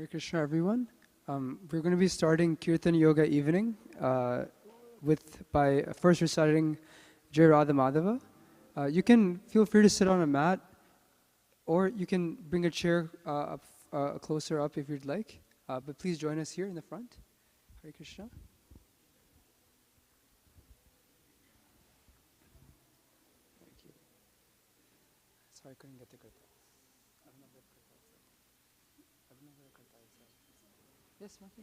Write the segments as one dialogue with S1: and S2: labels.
S1: Hare Krishna, everyone. We're going to be starting Kirtan Yoga evening by first reciting Jai Radha Madhava. You can feel free to sit on a mat, or you can bring a chair closer up if you'd like. But please join us here in the front. Hare Krishna. Thank you. Sorry, I couldn't get the Kirtan. Yes, Maki?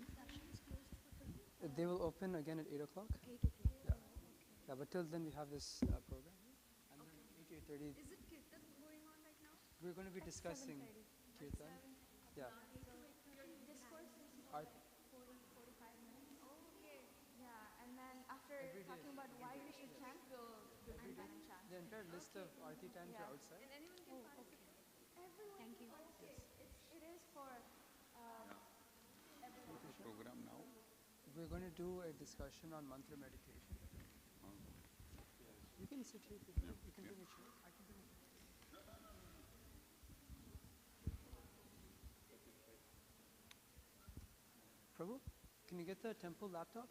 S1: They will open again at 8 o'clock. Yeah, but till then we have this program. And then 8 to 8:30.
S2: Is it Kirtan going on right now?
S1: We're going to be discussing Kirtan. Yeah.
S2: Discourse is 40, 45 minutes. Oh, okay. Yeah, and then after talking about why we should chant, we'll do Kirtan and chant.
S1: The entire list of Aarti times are outside.
S2: And anyone can participate. Everyone can participate. It is for
S3: program now.
S1: We're going to do a discussion on mantra meditation. You can sit here. You can bring a chair. I can bring a chair. Prabhu, can you get the temple laptop?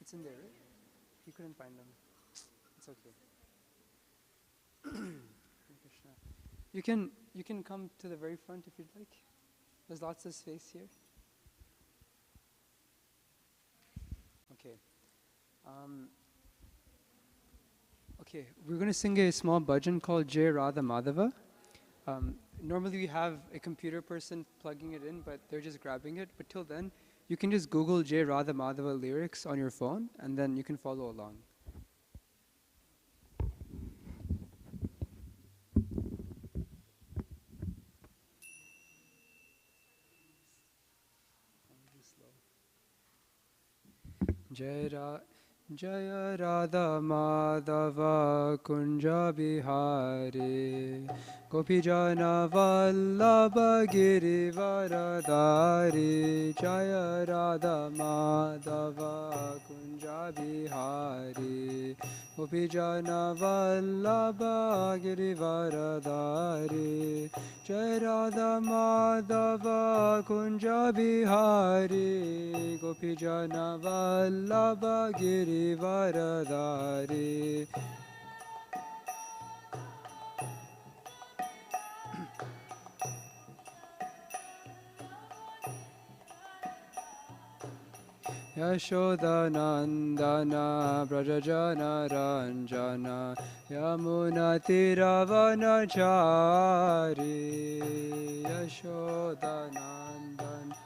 S1: It's in there, right? He couldn't find them. It's okay. Krishna. You can come to the very front if you'd like. There's lots of space here. Okay. Okay, we're going to sing a small bhajan called Jai Radha Madhava. Normally we have a computer person plugging it in, but they're just grabbing it. But till then, you can just Google Jai Radha Madhava lyrics on your phone, and then you can follow along. Jaya Radha Madhava Kunja Bihari Gopijana Vallabha Girivaradari Jaya Radha Madhava Kunja Bihari Gopijana Vallabha Girivaradari Jaya Radha Madhava Kunja Bihari Gopijana Vallabha Girivaradari Yashoda Nandana Brajajana Ranjana Yamuna Tiravana Chari Yashoda Nandana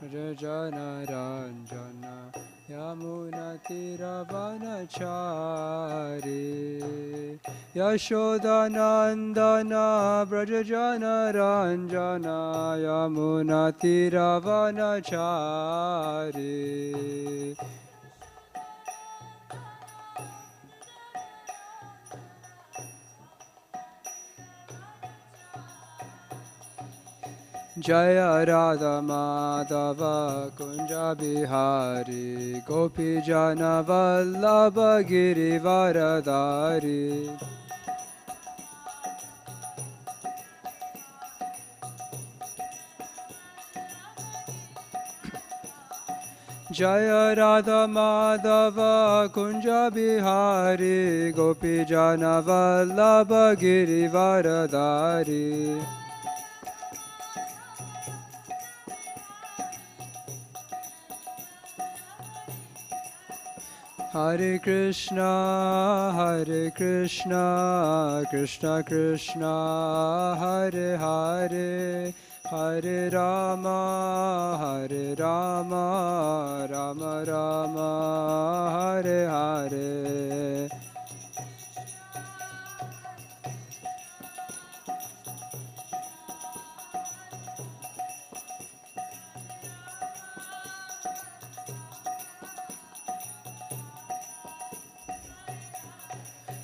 S1: Brajajana Ranjana Yamuna Tiravana Chari Yashoda Nandana Brajajana Ranjana Yamuna Tiravana Chari Jaya Radha Madhava Kunja Bihari Gopi Jana Vallabha Girivaradari Jaya Radha Madhava Kunja Bihari Gopi Jana Vallabha Girivaradari Hare Krishna, Krishna Krishna, Hare Hare, Hare Rama, Rama Rama, Hare Hare.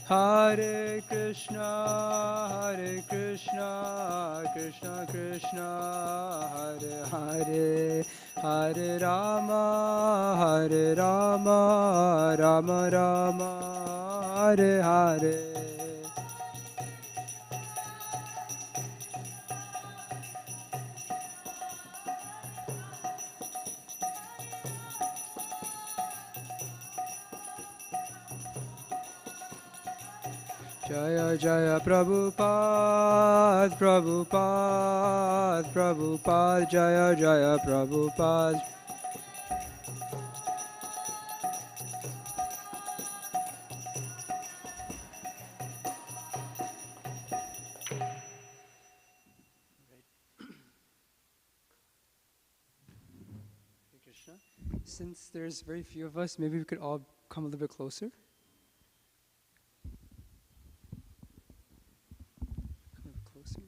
S1: Hare Krishna, Krishna Krishna, Hare Hare, Hare Rama, Rama Rama, Hare Hare. Jaya Jaya Prabhupada, Prabhupada, Prabhupada, Jaya Jaya Prabhupada. Hare Krishna. Since there's very few of us, maybe we could all come a little bit closer. Come a bit closer.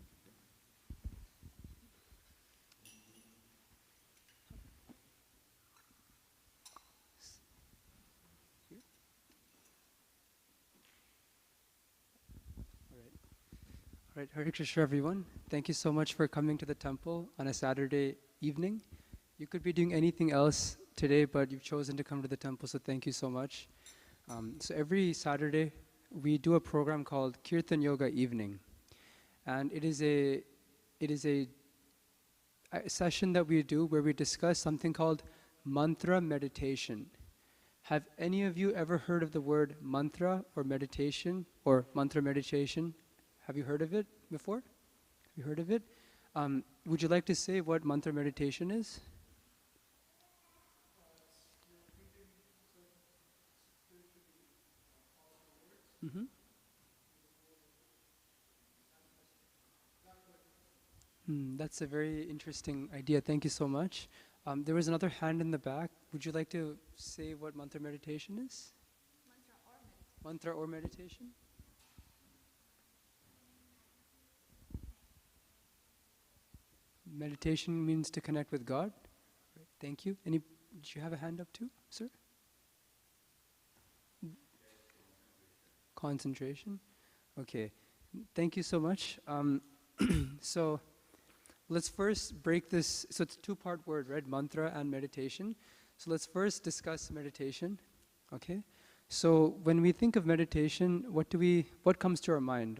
S1: Here. All right. All right. Hare Krishna, everyone. Thank you so much for coming to the temple on a Saturday evening. You could be doing anything else today, but you've chosen to come to the temple, so thank you so much. So every Saturday, we do a program called Kirtan Yoga Evening, and it is a session that we do where we discuss something called mantra meditation. Have any of you ever heard of the word mantra or meditation or mantra meditation? Have you heard of it before? Have you heard of it? Would you like to say what mantra meditation is? Mm-hmm. That's a very interesting idea. Thank you so much. There was another hand in the back. Would you like to say what mantra meditation is? Mantra or meditation? Meditation means to connect with God. Right, thank you. Did you have a hand up too, sir? Concentration. Okay. Thank you so much. So let's first break this. So it's a two-part word, right? Mantra and meditation. So let's first discuss meditation. Okay. So when we think of meditation, what comes to our mind?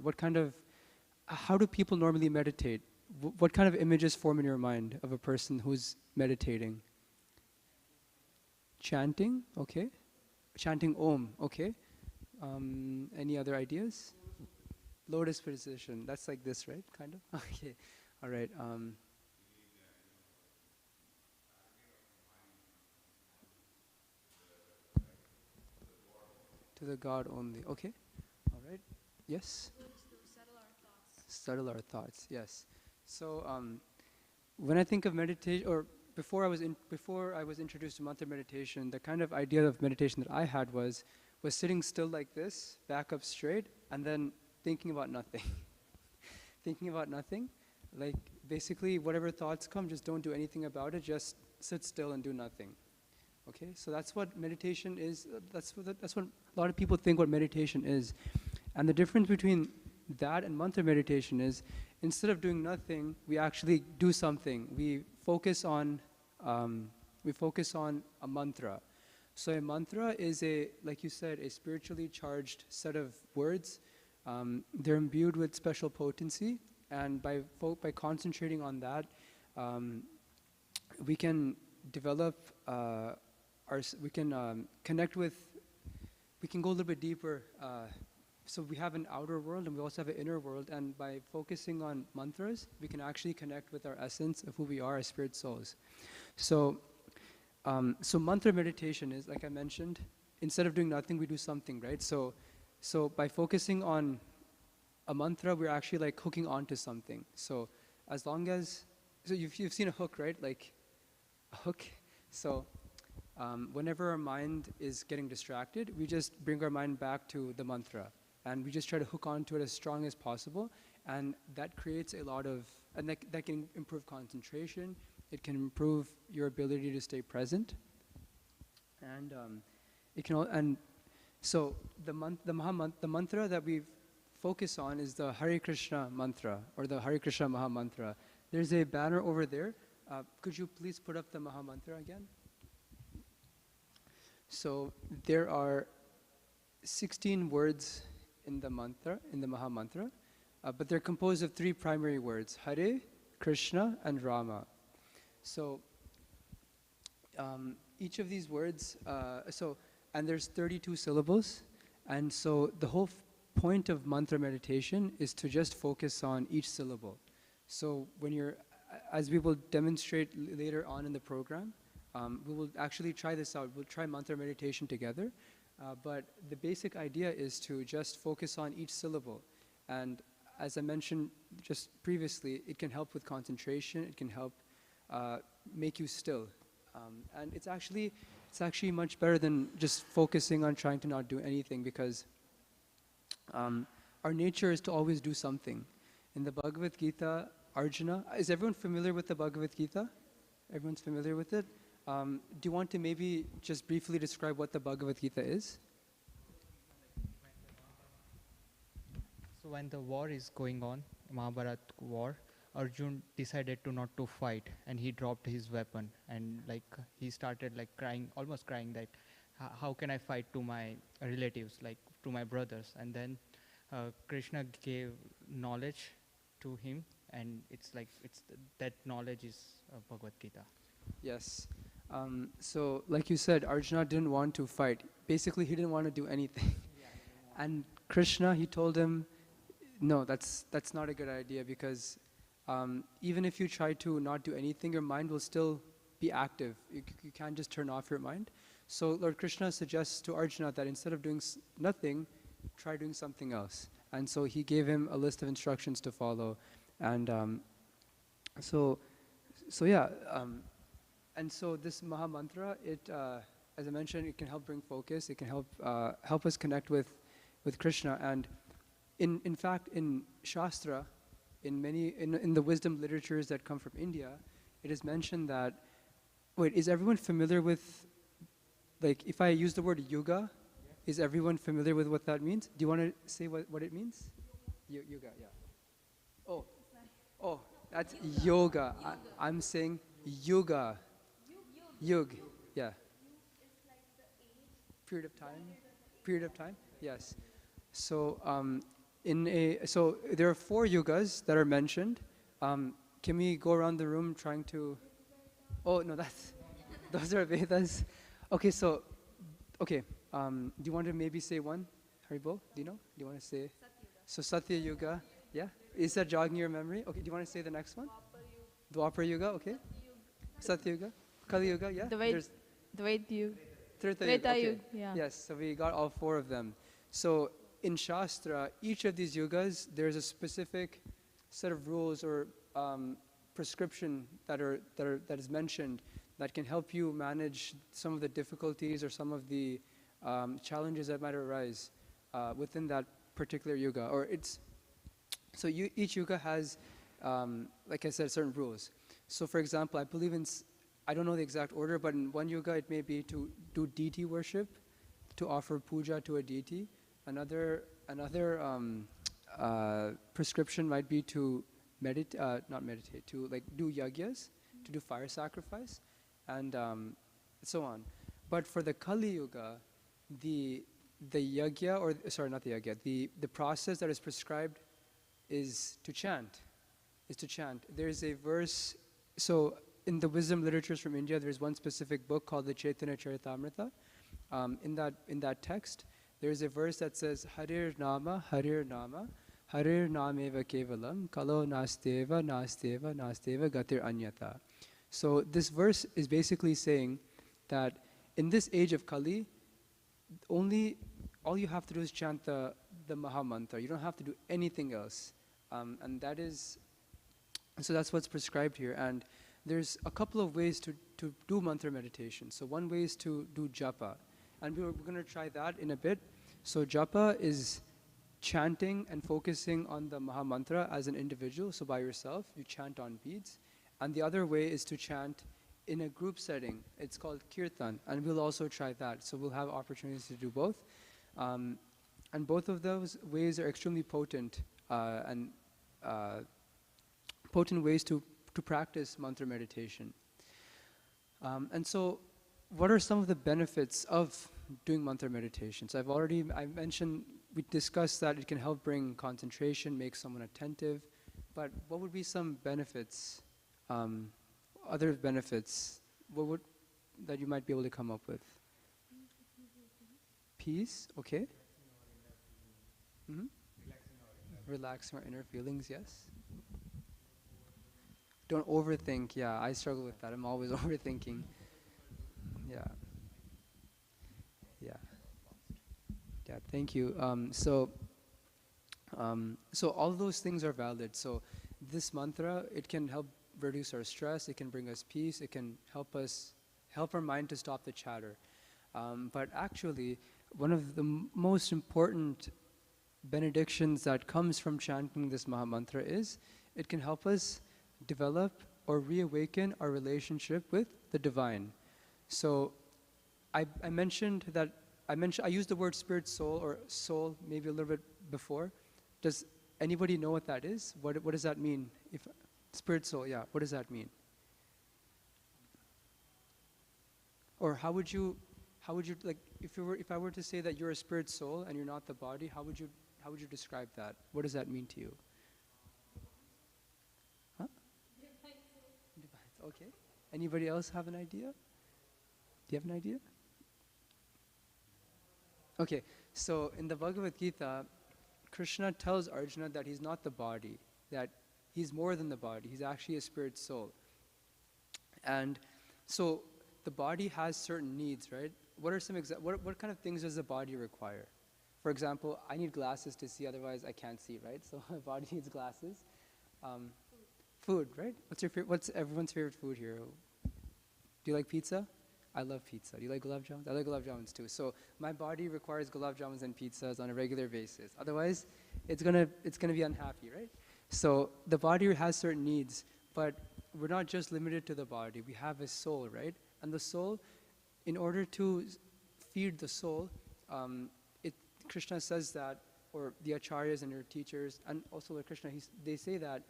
S1: How do people normally meditate? What kind of images form in your mind of a person who's meditating? Chanting, okay. Chanting Om, okay. Any other ideas? Lotus position. That's like this, right? Kind of. Okay. All right. To the God only. Okay. All right. Yes. Settle our thoughts. Yes. So when I think of meditation, or before I was introduced to mantra meditation, the kind of idea of meditation that I had was sitting still like this, back up straight, and then thinking about nothing. Thinking about nothing, like basically whatever thoughts come, just don't do anything about it. Just sit still and do nothing. Okay, so that's what meditation is. That's what a lot of people think what meditation is, and the difference between that and mantra meditation is, instead of doing nothing, we actually do something. We focus on a mantra. So a mantra is like you said, a spiritually charged set of words. They're imbued with special potency, and by concentrating on that, we can develop we can connect with. We can go a little bit deeper. So we have an outer world and we also have an inner world, and by focusing on mantras, we can actually connect with our essence of who we are as spirit souls. So, so mantra meditation is, like I mentioned, instead of doing nothing, we do something, right? So by focusing on a mantra, we're actually like hooking onto something. So as long as, so you've seen a hook, right? Like a hook. So whenever our mind is getting distracted, we just bring our mind back to the mantra. And we just try to hook onto it as strong as possible, and that creates a lot of, and that can improve concentration. It can improve your ability to stay present, and it can. And so the mantra that we focus on is the Hare Krishna mantra, or the Hare Krishna Maha Mantra. There's a banner over there. Could you please put up the Maha Mantra again? So there are 16 words in the mantra, in the Maha Mantra, but they're composed of 3 primary words: Hare, Krishna, and Rama. So each of these words, and there's 32 syllables, and so the whole point of mantra meditation is to just focus on each syllable. So when you're, as we will demonstrate later on in the program, we will actually try this out. We'll try mantra meditation together. But the basic idea is to just focus on each syllable. And as I mentioned just previously, it can help with concentration. It can help make you still. And it's actually much better than just focusing on trying to not do anything, because our nature is to always do something. In the Bhagavad Gita, Arjuna, is everyone familiar with the Bhagavad Gita? Everyone's familiar with it? Do you want to maybe just briefly describe what the Bhagavad Gita is?
S3: So when the war is going on, Mahabharat war, Arjun decided to not to fight, and he dropped his weapon, and like he started like crying, almost crying that how can I fight to my relatives, like to my brothers? And then Krishna gave knowledge to him, and it's like that knowledge is Bhagavad Gita.
S1: Yes. So like you said, Arjuna didn't want to fight. Basically, he didn't want to do anything. And Krishna, he told him, no, that's not a good idea, because even if you try to not do anything, your mind will still be active. You can't just turn off your mind. So Lord Krishna suggests to Arjuna that instead of doing nothing, try doing something else. And so he gave him a list of instructions to follow. And so this Maha Mantra, as I mentioned, it can help bring focus. It can help us connect with Krishna. And in fact, in Shastra, in the wisdom literatures that come from India, it is mentioned that, wait, is everyone familiar with, like, if I use the word yuga, is everyone familiar with what that means? Do you want to say what it means? Yuga, yeah. Oh, that's yoga. I'm saying yuga. Yug, yeah. Period of time. Yes. So so there are 4 yugas that are mentioned. Can we go around the room trying to? Oh no, those are Vedas. Okay, so do you want to maybe say one, Haribo? Do you know? Do you want to say? So Satya Yuga, yeah. Is that jogging your memory? Okay. Do you want to say the next one? Dwapar Yuga. Okay. Satya Yuga. Kali Yuga, yeah.
S2: Dvaita Yuga.
S1: Treta Yuga. Okay.
S2: Yeah.
S1: Yes. So we got all 4 of them. So in Shastra, each of these yugas, there's a specific set of rules or prescription that is mentioned that can help you manage some of the difficulties or some of the challenges that might arise within that particular yuga. Each yuga has, like I said, certain rules. So for example, I believe I don't know the exact order, but in one yuga it may be to do deity worship, to offer puja to a deity. Another prescription might be to to like do yagyas, to do fire sacrifice, and so on. But for the Kali Yuga, the yagya, or sorry, not the yagya, the process that is prescribed is to chant. There's a verse, so in the wisdom literatures from India, there's one specific book called the Chaitanya Charitamrita. In that text, there's a verse that says, Harir Nama, Harir Nameva Kevalam, Kalo Nasteva, Nasteva, Nasteva, Gatir Anyata. So this verse is basically saying that in this age of Kali, all you have to do is chant the Maha Mantra. You don't have to do anything else. And so that's what's prescribed here. And there's a couple of ways to do mantra meditation. So one way is to do japa. And we're going to try that in a bit. So japa is chanting and focusing on the Maha Mantra as an individual. So by yourself, you chant on beads. And the other way is to chant in a group setting. It's called Kirtan. And we'll also try that. So we'll have opportunities to do both. And both of those ways are extremely potent and potent ways to practice mantra meditation. And so what are some of the benefits of doing mantra meditation? So I mentioned, we discussed that it can help bring concentration, make someone attentive, but what would be some benefits, other benefits, that you might be able to come up with? Peace, okay. Hmm. Relaxing our inner feelings, yes. Don't overthink. Yeah, I struggle with that. I'm always overthinking. Yeah, yeah, yeah. Thank you. So all those things are valid. So this mantra, it can help reduce our stress. It can bring us peace. It can help our mind to stop the chatter. But actually, one of the most important benedictions that comes from chanting this Maha Mantra is it can help us develop or reawaken our relationship with the divine. So I mentioned that I used the word spirit soul or soul maybe a little bit before. Does anybody know what that is? What does that mean? If spirit soul, yeah, what does that mean? Or how would you like if I were to say that you're a spirit soul and you're not the body, how would you describe that? What does that mean to you? Huh? Divine. Okay. Anybody else have an idea? Do you have an idea? Okay. So in the Bhagavad Gita, Krishna tells Arjuna that he's not the body, that he's more than the body. He's actually a spirit soul. And so the body has certain needs, right? What are what kind of things does the body require? For example, I need glasses to see, otherwise I can't see, right? So my body needs glasses. Um, food, right? What's everyone's favorite food here? Do you like pizza? I love pizza. Do you like gulab jamuns? I like gulab jamuns too. So my body requires gulab jamuns and pizzas on a regular basis. Otherwise, it's gonna be unhappy, right? So the body has certain needs, but we're not just limited to the body. We have a soul, right? And the soul, in order to feed the soul, it Krishna says that, or the acharyas and your teachers, and also Lord Krishna, they say that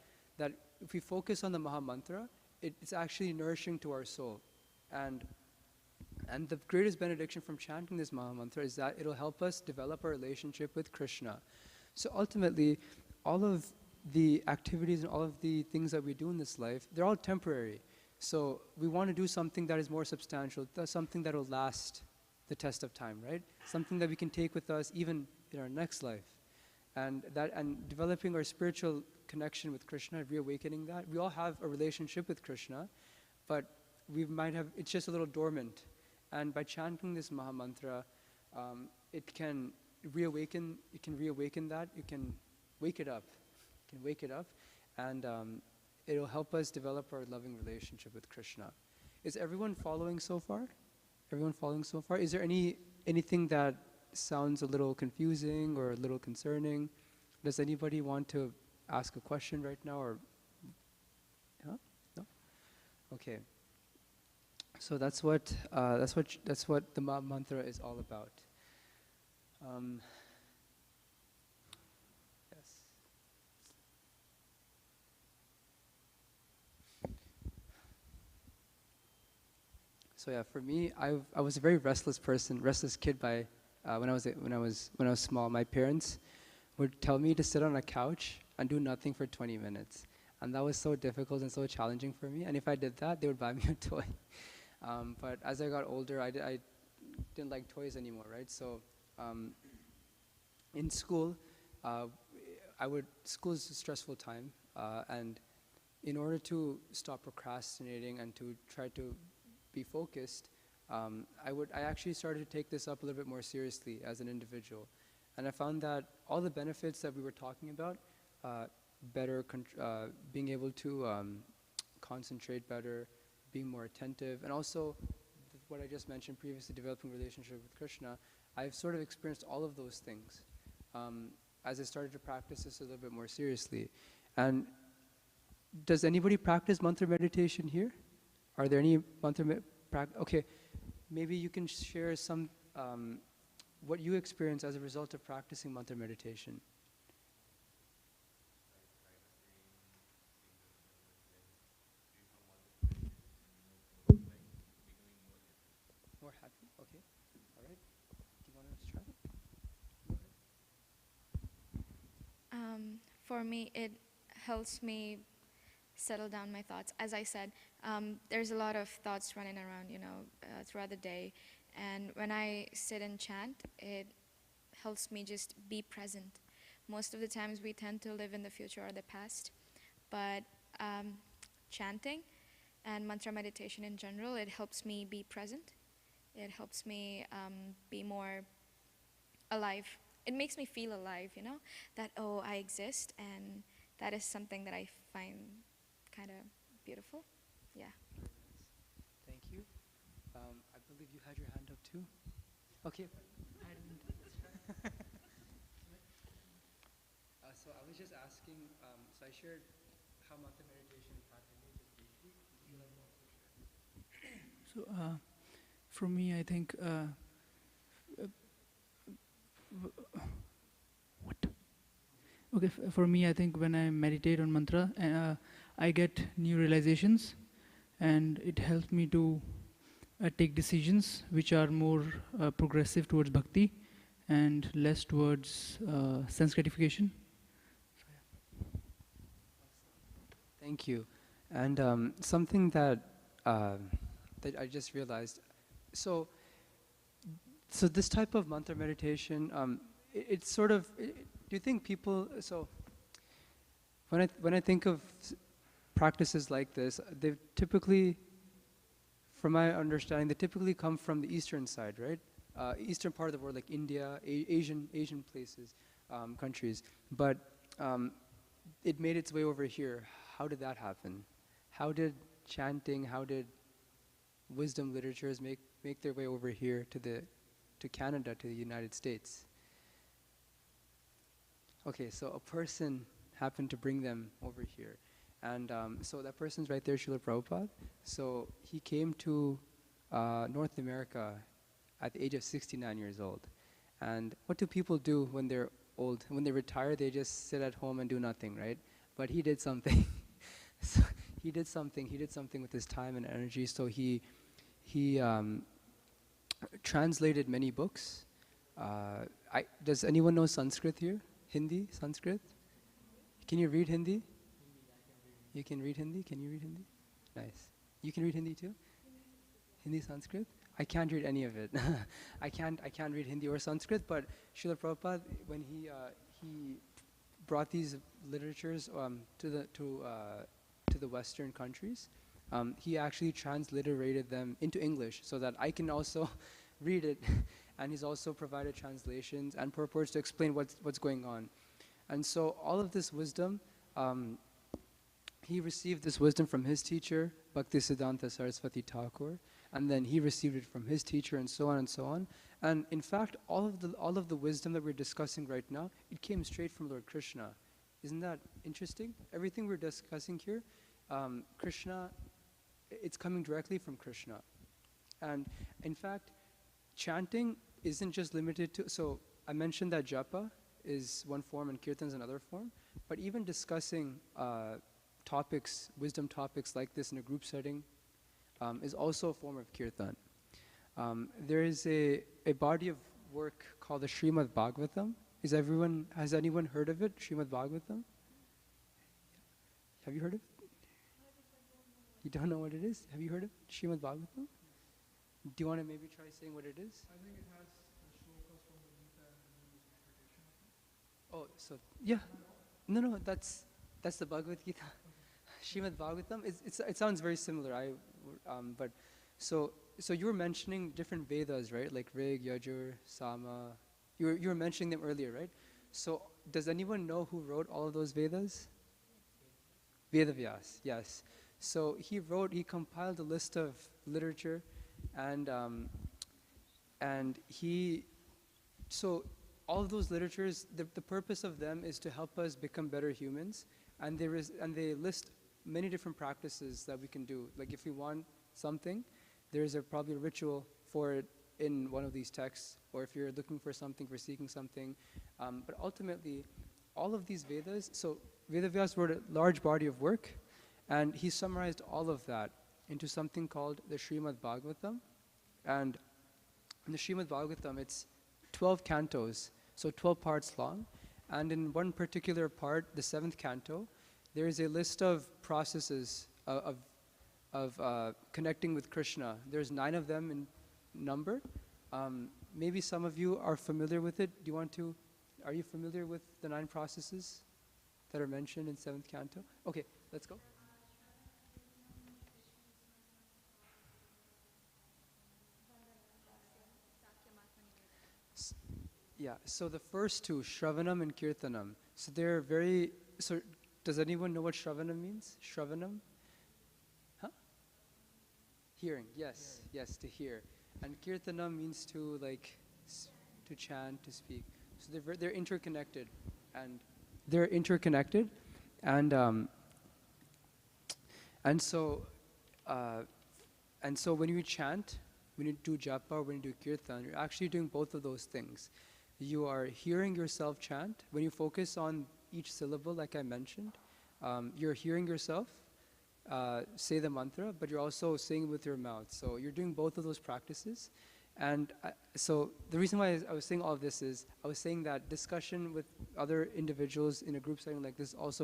S1: if we focus on the Maha Mantra, it's actually nourishing to our soul, and the greatest benediction from chanting this Maha Mantra is that it'll help us develop our relationship with Krishna. So ultimately, all of the activities and all of the things that we do in this life, they're all temporary. So we want to do something that is more substantial, something that will last the test of time, right? Something that we can take with us even in our next life. And developing our spiritual connection with Krishna, reawakening that. We all have a relationship with Krishna, but it's just a little dormant. And by chanting this Maha Mantra, it can reawaken that. You can wake it up. And it'll help us develop our loving relationship with Krishna. Is everyone following so far? Is there anything that sounds a little confusing or a little concerning? Does anybody want to ask a question right now, or huh? No? Okay. So that's what the mantra is all about. Yes. So yeah, for me, I was a very restless kid when I was small. My parents would tell me to sit on a couch and do nothing for 20 minutes, and that was so difficult and so challenging for me. And if I did that, they would buy me a toy. But as I got older, I didn't like toys anymore, right? So in school, school is a stressful time, and in order to stop procrastinating and to try to be focused, I actually started to take this up a little bit more seriously as an individual. And I found that all the benefits that we were talking about, being able to concentrate better, being more attentive, and also what I just mentioned previously, developing a relationship with Krishna, I've sort of experienced all of those things as I started to practice this a little bit more seriously. And does anybody practice mantra meditation here? Are there any mantra okay, maybe you can share some what you experience as a result of practicing mantra meditation. More happy? Okay. All right. Do you want to try it?
S2: For me, it helps me settle down my thoughts. As I said, there's a lot of thoughts running around, throughout the day. And when I sit and chant, it helps me just be present Most of the times we tend to live in the future or the past. But chanting and mantra meditation in general, it helps me be present. It helps me be more alive. It makes me feel alive, you know, that, oh, I exist, and that is something that I find kind of beautiful. Yeah.
S1: Thank you. I believe you had your hand up too. Okay. I didn't. So I was just asking, so I shared how mantra meditation impacted me just briefly. Would you like to also share?
S4: So, for me, I think what? Okay, for me, I think when I meditate on mantra, I get new realizations, and it helps me to take decisions which are more progressive towards bhakti and less towards sense gratification.
S1: Thank you. And something that that I just realized. So this type of mantra meditation, it's sort of. Do you think people? So when I think of practices like this, they typically, from my understanding, they typically come from the eastern side, right? Eastern part of the world, like India, Asian places, countries. But it made its way over here. How did that happen? How did chanting, how did wisdom literatures make their way over here to Canada, to the United States? Okay, so a person happened to bring them over here. And so that person's right there, Srila Prabhupada. So he came to North America at the age of 69 years old. And what do people do when they're old? When they retire, they just sit at home and do nothing, right? But he did something. So he did something with his time and energy. So he translated many books. Does anyone know Sanskrit here? Hindi, Sanskrit? Can you read Hindi? You can read Hindi? Can you read Hindi? Nice. You can read Hindi too? Hindi, Sanskrit? I can't read any of it. I can't read Hindi or Sanskrit, but Srila Prabhupada, when he brought these literatures to the Western countries, he actually transliterated them into English so that I can also read it, and he's also provided translations and purports to explain what's going on. And so all of this wisdom, he received this wisdom from his teacher, Bhaktisiddhanta Saraswati Thakur, and then he received it from his teacher, and so on and so on. And in fact, all of the wisdom that we're discussing right now, it came straight from Lord Krishna. Isn't that interesting? Everything we're discussing here, Krishna, it's coming directly from Krishna. And in fact, chanting isn't just limited to, so I mentioned that japa is one form and kirtan is another form, but even discussing topics, wisdom topics like this in a group setting is also a form of kirtan. There is a body of work called the Srimad Bhagavatam. Has anyone heard of it, Srimad Bhagavatam? Have you heard of it? You don't know what it is? Have you heard of Srimad Bhagavatam? Do you want to maybe try saying what it is?
S4: I think it has the shlokas from the Gita and the Buddhist interpretation.
S1: Oh, so yeah, no, that's the Bhagavad Gita. Srimad Bhagavatam. It sounds very similar. But so you were mentioning different Vedas, right? Like Rig, Yajur, Sama. You were mentioning them earlier, right? So does anyone know who wrote all of those Vedas? Vedavyas, yes. So he compiled a list of literature, and so all of those literatures, the purpose of them is to help us become better humans, and they list many different practices that we can do. Like if we want something, there's probably a ritual for it in one of these texts, or if you're looking for something, for seeking something. But ultimately, all of these Vedas, so Vedavyas wrote a large body of work, and he summarized all of that into something called the Srimad Bhagavatam. And in the Srimad Bhagavatam, it's 12 cantos, so 12 parts long. And in one particular part, the 7th canto, there is a list of processes of connecting with Krishna. There's 9 of them in number. Maybe some of you are familiar with it. Do you want to Are you familiar with the 9 processes that are mentioned in 7th canto? Okay, let's go. S- Yeah, so the first two, Shravanam and Kirtanam, so they're very, so does anyone know what Shravanam means? Shravanam? Huh? Hearing, yes, yes, to hear. And Kirtanam means to like, to chant, to speak. So they're interconnected, and they're interconnected, and um, and so uh, and so when you chant, when you do japa, when you do kirtan, you're actually doing both of those things. You are hearing yourself chant. When you focus on each syllable, like I mentioned, you're hearing yourself say the mantra, but you're also saying it with your mouth. So you're doing both of those practices. And so the reason why I was saying all of this is I was saying that discussion with other individuals in a group setting like this also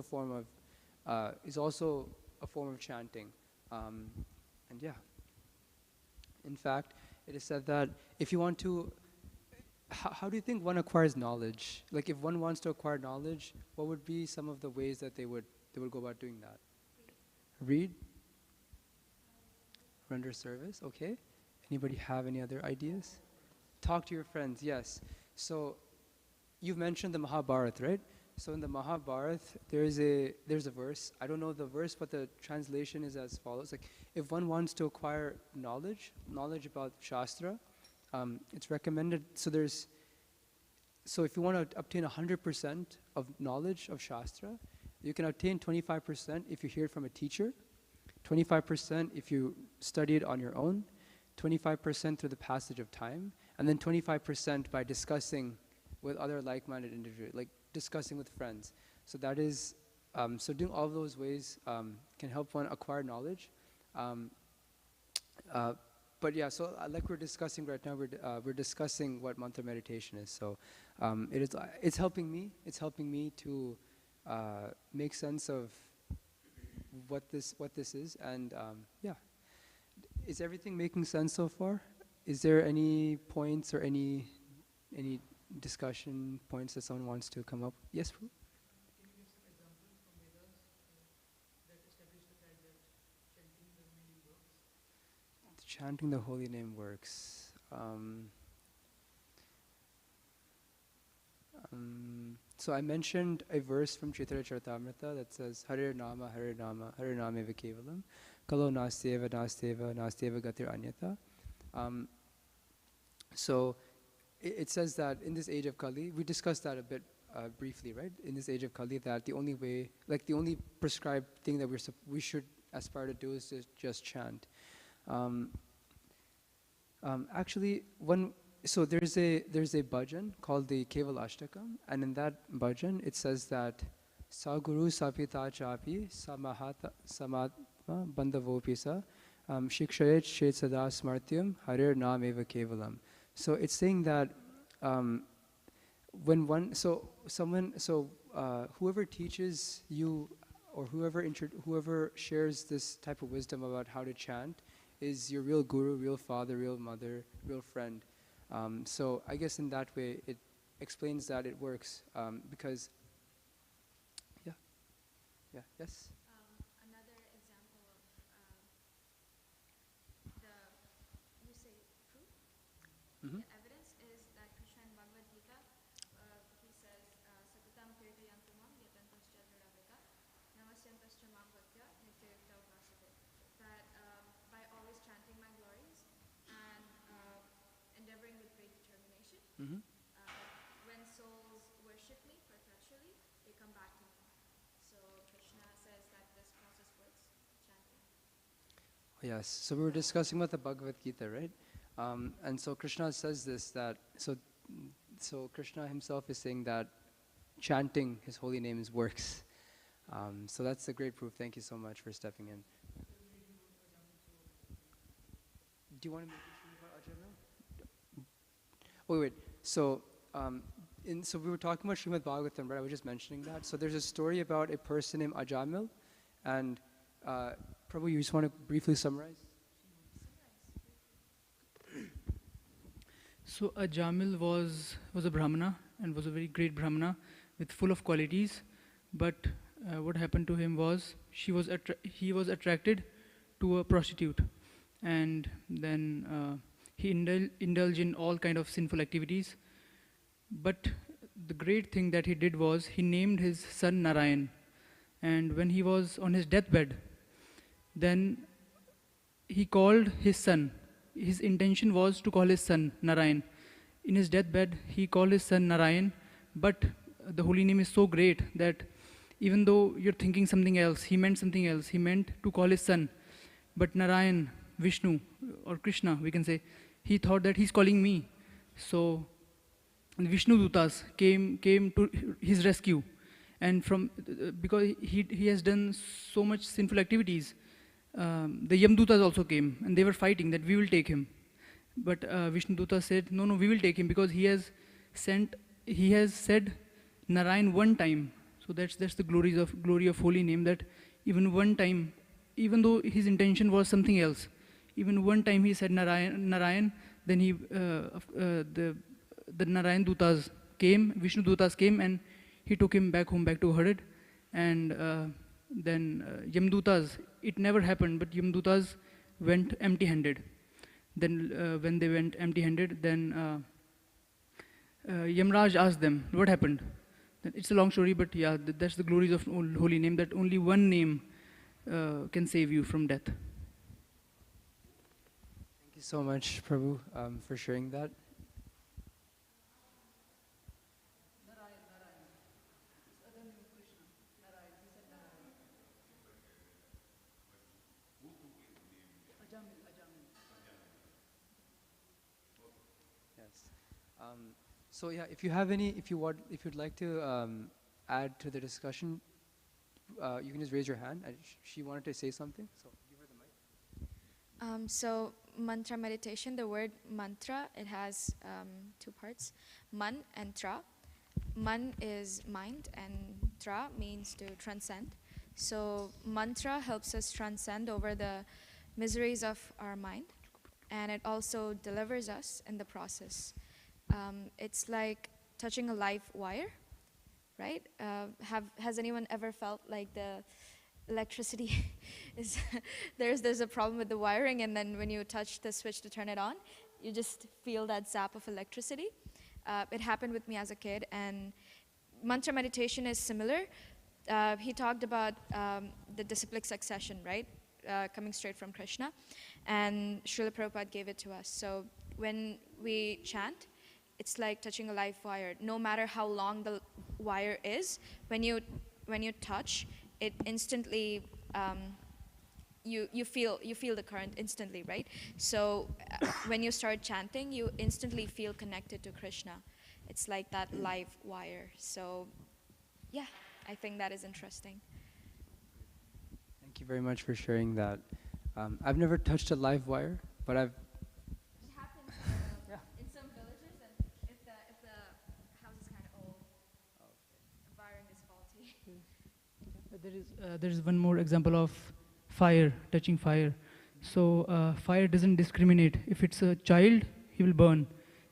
S1: is also a form of chanting. And yeah, in fact, it is said that if you want to, how do you think one acquires knowledge? Like if one wants to acquire knowledge, what would be some of the ways that they would go about doing that? Read, render service, okay. Anybody have any other ideas? Talk to your friends, yes. So you've mentioned the Mahabharata, right? So in the Mahabharata, there's a verse. I don't know the verse, but the translation is as follows: like, if one wants to acquire knowledge about Shastra, it's recommended. So if you want to obtain 100% of knowledge of Shastra, you can obtain 25% if you hear it from a teacher, 25% if you study it on your own, 25% through the passage of time, and then 25% by discussing with other like-minded individuals, like discussing with friends. So that is, so doing all of those ways can help one acquire knowledge. But yeah, so like we're discussing right now, we're discussing what mantra meditation is. So it's helping me. It's helping me to make sense of what this is, and yeah. Is everything making sense so far? Is there any points or any discussion points that someone wants to come up? Yes, Prabhu?
S4: Can you give some examples from Vedas that establish the fact that chanting the meaning works?
S1: Chanting the holy name works. So I mentioned a verse from Chaitanya Charitamrita that says, Hare Nama, Hare Nama, Hare Nama eva kevalam, Kalo nastyeva, nastyeva, nastyeva gatir anyata. So it says that in this age of Kali, we discussed that a bit briefly, right? In this age of Kali, that the only way, like the only prescribed thing that we should aspire to do is to just chant. Actually, so there's a bhajan called the Keval Ashtakam, and in that bhajan it says that Sa Guru Sapita Chapi Samahata Samatma Bandhavopi Sa Shikshayet Shet Sada Smartyam Harir Nam Eva Kevalam. So it's saying that whoever teaches you or whoever shares this type of wisdom about how to chant is your real guru, real father, real mother, real friend. So I guess in that way it explains that it works because, yeah, yes.
S2: Another example of you say proof?
S1: Mm-hmm.
S2: The evidence is that Krishna in Bhagavad Gita, he says, Satatam kirtayantumam yatantascha dridavika namasyantascha mam bhaktya nityayukta upasate. That by always chanting my glories and endeavoring with great determination,
S1: Mm-hmm.
S2: when souls worship me perpetually, they come back to me. So Krishna says that this process works, chanting.
S1: Yes, so we were discussing about the Bhagavad Gita, right? And so Krishna says this, that, so Krishna himself is saying that chanting his holy names works. So that's a great proof. Thank you so much for stepping in. Do you want to make it about Ajamil? Wait. So, so we were talking about Srimad Bhagavatam, right? I was just mentioning that. So there's a story about a person named Ajamil, and Prabhu, you just want to briefly summarize?
S4: So Ajamil was a Brahmana and was a very great Brahmana with full of qualities, but what happened to him was he was attracted to a prostitute, and then he indulged in all kind of sinful activities. But the great thing that he did was he named his son Narayan, and when he was on his deathbed, then he called his son. His intention was to call his son Narayan. In his deathbed, he called his son Narayan, but the holy name is so great that even though you're thinking something else, he meant something else. He meant to call his son. But Narayan, Vishnu, or Krishna, we can say, he thought that he's calling me. So Vishnu Dutas came to his rescue. And because he has done so much sinful activities, the Yamdutas also came and they were fighting that we will take him. But Vishnu Duta said, no, we will take him because he has said Narayan one time. So that's the glory of holy name, that even one time, even though his intention was something else, even one time he said Narayan, then the Narayan Dutas came, Vishnu Dutas came, and he took him back home, back to Harid. And then Yamdutas, it never happened, but Yamdutas went empty-handed. Then when they went empty-handed, then Yamraj asked them, what happened? It's a long story, but yeah, that's the glories of holy name, that only one name can save you from death.
S1: Thank you so much, Prabhu, for sharing that. Yes. So yeah, if you'd like to add to the discussion, you can just raise your hand. She wanted to say something, so give her the mic.
S2: So mantra meditation, the word mantra, it has two parts, man and tra. Man is mind and tra means to transcend. So mantra helps us transcend over the miseries of our mind, and it also delivers us in the process. It's like touching a live wire, right? Has anyone ever felt like the electricity is there's a problem with the wiring, and then when you touch the switch to turn it on, you just feel that zap of electricity? It happened with me as a kid, and mantra meditation is similar. He talked about the disciplic succession, right? Coming straight from Krishna, and Srila Prabhupada gave it to us. So when we chant, it's like touching a live wire. No matter how long the wire is, when you touch, it instantly you feel the current instantly, right? So when you start chanting, you instantly feel connected to Krishna. It's like that live wire. So yeah, I think that is interesting.
S1: Thank you very much for sharing that. I've never touched a live wire, but I've.
S2: It happens in some villages, and if the house is kind of old, the wiring is faulty.
S4: There is one more example of fire, touching fire. So fire doesn't discriminate. If it's a child, he will burn.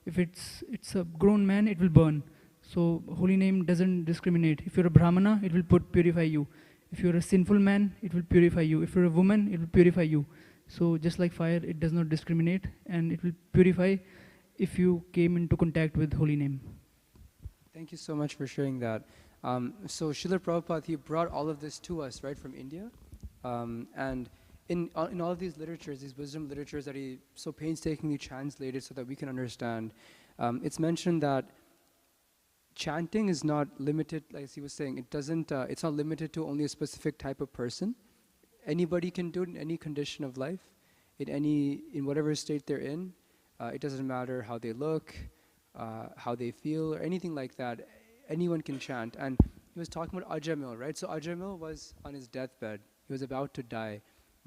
S4: If it's a grown man, it will burn. So holy name doesn't discriminate. If you're a Brahmana, it will purify you. If you're a sinful man, it will purify you. If you're a woman, it will purify you. So just like fire, it does not discriminate, and it will purify if you came into contact with holy name.
S1: Thank you so much for sharing that. So Srila Prabhupada, he brought all of this to us, right, from India. And in all of these literatures, these wisdom literatures that he so painstakingly translated so that we can understand, it's mentioned that chanting is not limited, like he was saying, it's not limited to only a specific type of person. Anybody can do it in any condition of life, in whatever state they're in. It doesn't matter how they look, how they feel, or anything like that. Anyone can chant. And he was talking about Ajamil, right? So Ajamil was on his deathbed. He was about to die,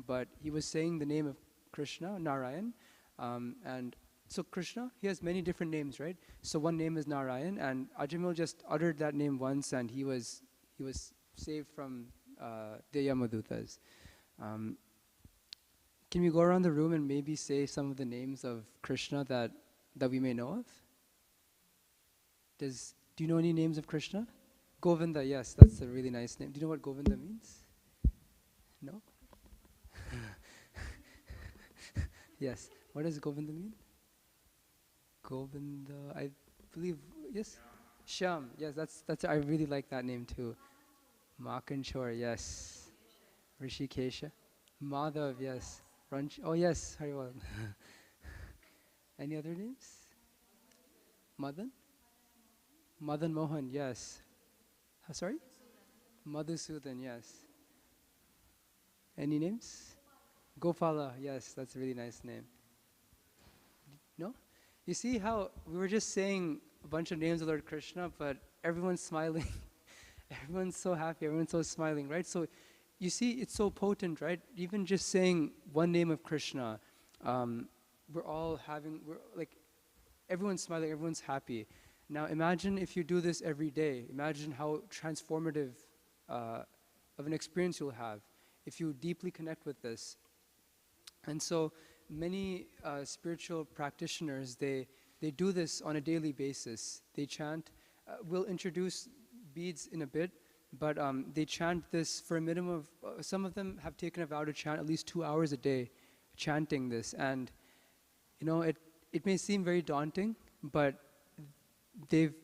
S1: but he was saying the name of Krishna, Narayan, and so Krishna, he has many different names, right? So one name is Narayan, and Ajamil just uttered that name once, and he was saved from the Yamadutas. Can we go around the room and maybe say some of the names of Krishna that that we may know of? Do you know any names of Krishna? Govinda, yes, that's a really nice name. Do you know what Govinda means? No? Yes. What does Govinda mean? Govinda, I believe, yes? Shyam, yes, that's I really like that name too. Makanchor, yes. Rishikesha. Madhav, yes. Oh yes, Hariwal. Any other names? Madan? Madan Mohan, yes. Sorry? Madhusudan, yes. Any names? Gopala, yes, that's a really nice name. No? You see how we were just saying a bunch of names of Lord Krishna, but everyone's smiling. Everyone's so happy, everyone's so smiling, right? So you see, it's so potent, right? Even just saying one name of Krishna, we're like, everyone's smiling, everyone's happy. Now imagine if you do this every day. Imagine how transformative of an experience you'll have if you deeply connect with this. And so many spiritual practitioners, they do this on a daily basis. They chant. We'll introduce beads in a bit, but they chant this for a minimum of, some of them have taken a vow to chant at least 2 hours a day, chanting this. And you know, it may seem very daunting, but they've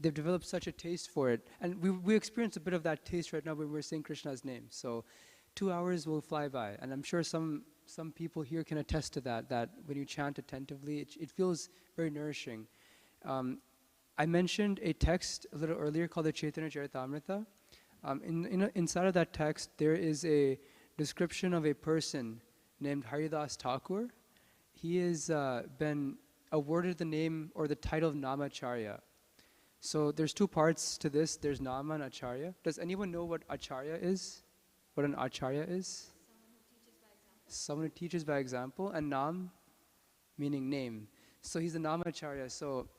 S1: developed such a taste for it. And we experience a bit of that taste right now when we're saying Krishna's name. So 2 hours will fly by. And I'm sure some people here can attest to that when you chant attentively, it feels very nourishing. I mentioned a text a little earlier called the Chaitanya Charitamrita. Inside of that text, there is a description of a person named Haridas Thakur. He has been awarded the name or the title of Namacharya. So there's two parts to this. There's Nama and Acharya. Does anyone know what Acharya is? What an Acharya is? Someone who teaches by example. And Nam, meaning name. So he's a Namacharya. So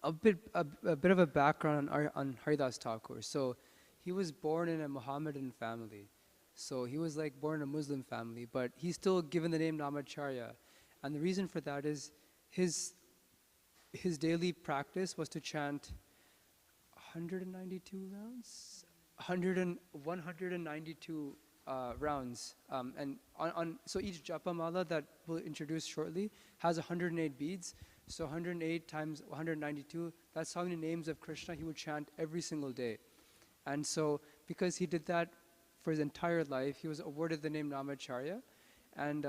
S1: a bit of a background on Haridas Thakur. So he was born in a Mohammedan family. So he was like born in a Muslim family, but he's still given the name Namacharya. And the reason for that is his daily practice was to chant 192 rounds? 192 rounds. And so each japa mala that we'll introduce shortly has 108 beads. So 108 times 192, that's how many names of Krishna he would chant every single day. And so because he did that for his entire life, he was awarded the name Namacharya. And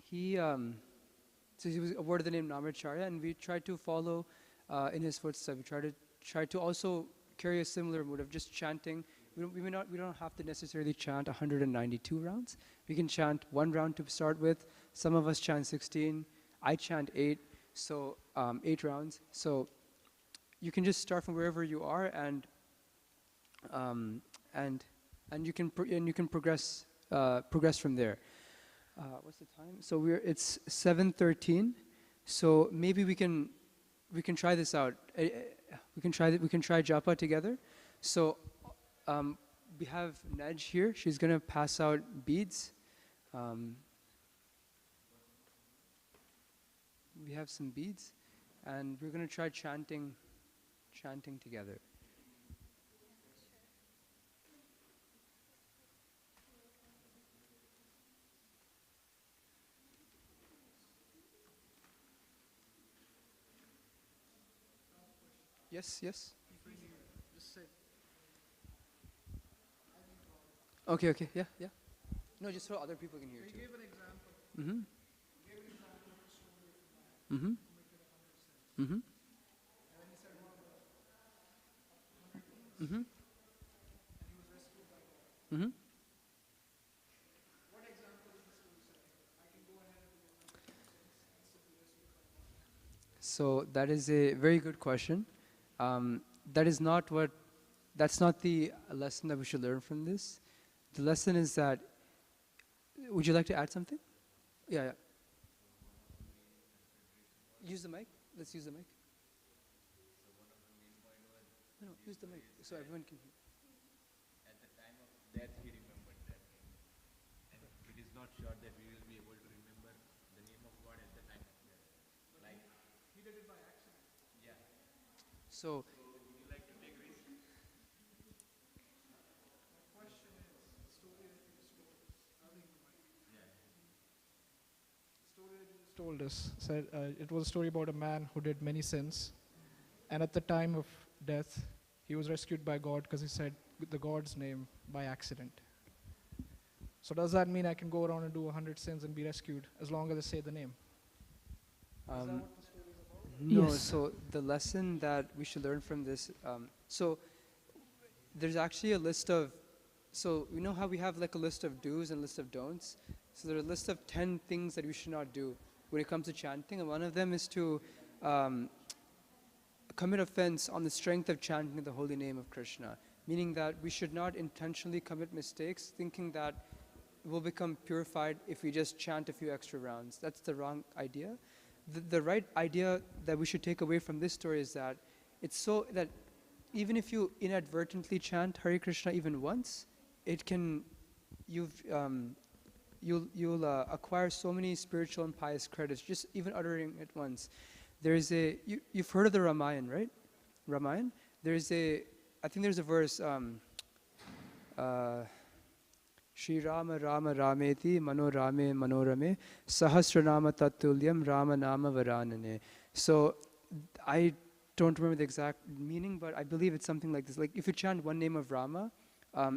S1: he so he was awarded the name Namacharya, and we tried to follow in his footsteps. We try to also carry a similar mood of just chanting. We don't have to necessarily chant 192 rounds. We can chant one round to start with. Some of us chant 16. I chant 8. So 8 rounds. So you can just start from wherever you are, and you can progress from there. What's the time? So it's 7:13. So maybe we can try this out. We can try japa together. So we have Nej here. She's gonna pass out beads. We have some beads, and we're gonna try chanting together. Yes, yes. Okay, yeah. No, just so other people can hear too. You gave an example.
S5: What example is this going to set? I can go ahead and do 106 and
S1: So that is a very good question. That's not the lesson that we should learn from this. The lesson is that, would you like to add something? Yeah. Use the mic. Let's use the mic. No, use the mic so everyone can hear.
S6: At the time of death, he remembered that. And it is not sure that we will be able to remember the name of God at the time of death. Like,
S5: He did it by accident.
S6: yeah.
S1: So
S6: So would you like to take risk?
S5: My question is, the story that you just told us, I think you might be.
S6: Yeah.
S5: The story that you just told us said it was a story about a man who did many sins, and at the time of death, he was rescued by God because he said the God's name by accident. So does that mean I can go around and do 100 sins and be rescued as long as I say the name? Is that
S1: um,
S5: what the story is about?
S1: no,
S4: Yes.
S1: so the lesson that we should learn from this, so there's actually a list of, so you know how we have like a list of do's and list of don'ts? So there's a list of 10 things that we should not do when it comes to chanting, and one of them is to um, commit offense on the strength of chanting the holy name of Krishna, meaning that we should not intentionally commit mistakes thinking that we'll become purified if we just chant a few extra rounds. That's the wrong idea. The right idea that we should take away from this story is that it's so that even if you inadvertently chant Hare Krishna even once, it can, you'll acquire so many spiritual and pious credits just even uttering it once. There's you've heard of the Ramayana, right? Ramayana. I think there's a verse. Shri Rama Rama Rameti Mano Rame Manorame Sahasranama Tatulyam Rama Nama Varanane. So I don't remember the exact meaning, but I believe it's something like this. Like if you chant one name of Rama,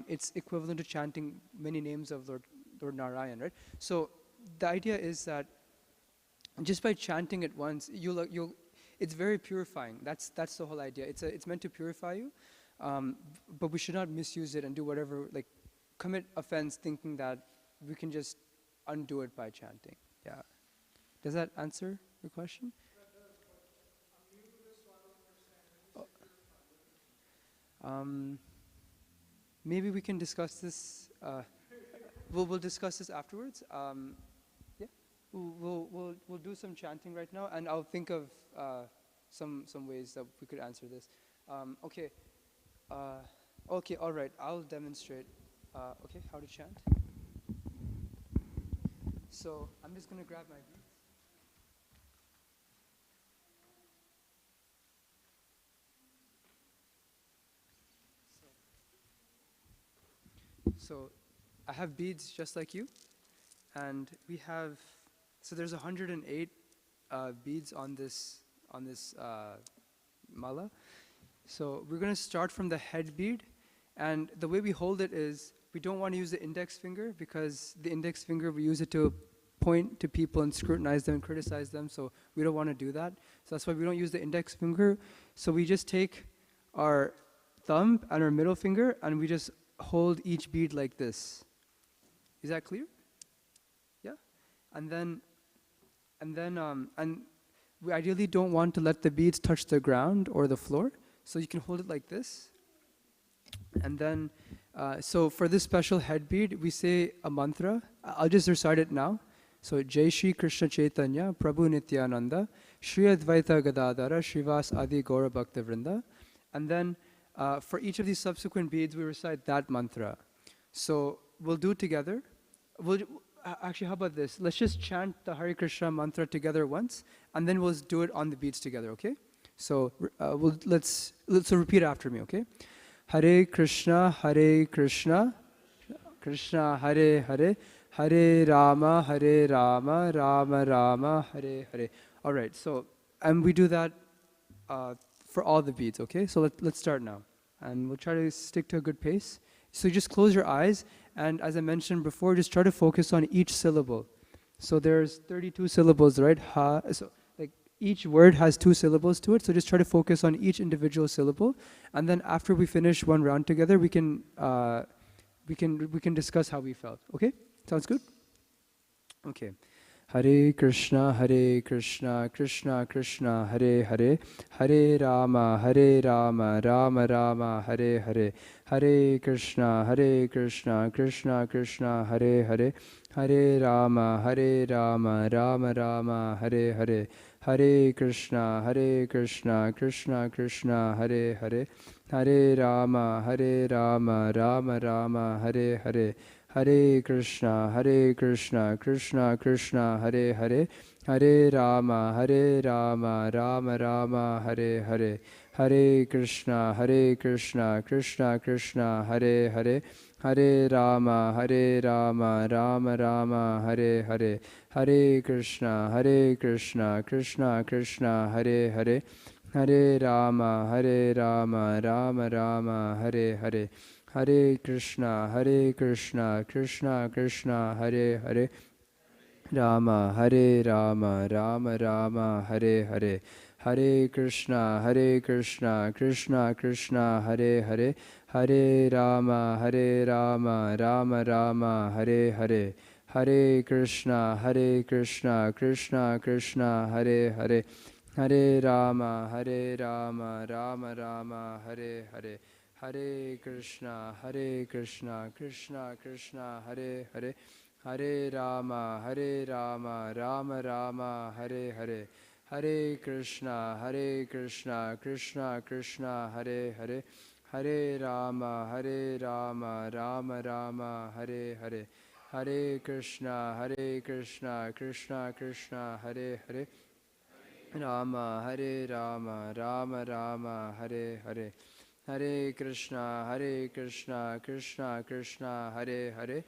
S1: it's equivalent to chanting many names of Lord Narayan, right? So the idea is that just by chanting it once, it's very purifying. That's the whole idea. It's meant to purify you, but we should not misuse it and do whatever, like commit offense thinking that we can just undo it by chanting. Yeah. Does that answer your question?
S5: That does, but I'm new to this, so I don't understand. When you say purify, what do you mean?
S1: Maybe we can discuss this. We'll discuss this afterwards. Yeah, we'll do some chanting right now, and I'll think of some ways that we could answer this. Okay. Okay. All right. I'll demonstrate. Okay, how to chant. So I'm just gonna grab my beads. So I have beads just like you, and we have. So there's 108 beads on this mala. So we're gonna start from the head bead, and the way we hold it is we don't want to use the index finger because the index finger we use it to point to people and scrutinize them and criticize them. So we don't want to do that. So that's why we don't use the index finger. So we just take our thumb and our middle finger and we just hold each bead like this. Is that clear? Yeah? And we ideally don't want to let the beads touch the ground or the floor. So you can hold it like this. And then, so for this special head bead, we say a mantra. I'll just recite it now. So, Jai Shri Krishna Chaitanya, Prabhu Nityananda, Shri Advaita Gadadhara, Srivas Adi Gaura Bhakta Vrinda. And then, for each of these subsequent beads, we recite that mantra. So, we'll do it together. Actually, how about this? Let's just chant the Hare Krishna mantra together once, and then we'll do it on the beads together, okay? So, let's repeat after me, okay? Hare Krishna, Krishna Hare Hare, Hare Rama, Rama Rama, Hare Hare. All right, so, and we do that for all the beads, okay? So let's start now. And we'll try to stick to a good pace. So just close your eyes, and as I mentioned before, just try to focus on each syllable. So there's 32 syllables, right? Ha, so like each word has 2 syllables to it, so just try to focus on each individual syllable. And then after we finish one round together, we can discuss how we felt, okay? Sounds good? Okay. Hare Krishna, Krishna Krishna, Hare Hare, Hare Rama, Rama Rama, Hare Hare, Hare Krishna, Krishna Krishna, Hare Hare, Hare Rama, Rama Rama, Hare Hare, Hare Krishna, Krishna Krishna, Hare Hare, Hare Rama, Rama Rama, Hare Hare, Hare Krishna, Krishna Krishna, Hare Hare, Hare Rama, Rama Rama, Hare Hare, Hare Krishna, Krishna Krishna, Hare Hare, Hare Rama, Rama Rama, Hare Hare, Hare Krishna, Krishna Krishna, Hare Hare, Hare Rama, Rama Rama, Hare Hare, Hare Krishna, Krishna Krishna, Hare Hare, Rama, Rama Rama, Hare Hare, Hare Krishna, Krishna Krishna, Hare Hare, Hare Rama, Rama Rama, Hare Hare, Hare Krishna, Krishna Krishna, Hare Hare, Hare Rama, Rama Rama, Hare Hare, Hare Krishna, Krishna Krishna, Hare Hare, Hare Rama, Rama Rama, Hare Hare, Hare Krishna, Krishna Krishna, Hare Hare, Hare Rama, Rama Rama, Hare Hare, Hare Krishna, Krishna Krishna, Hare Hare, Rama, Rama Rama, Hare Hare, Hare Krishna, Krishna Krishna, Hare Hare,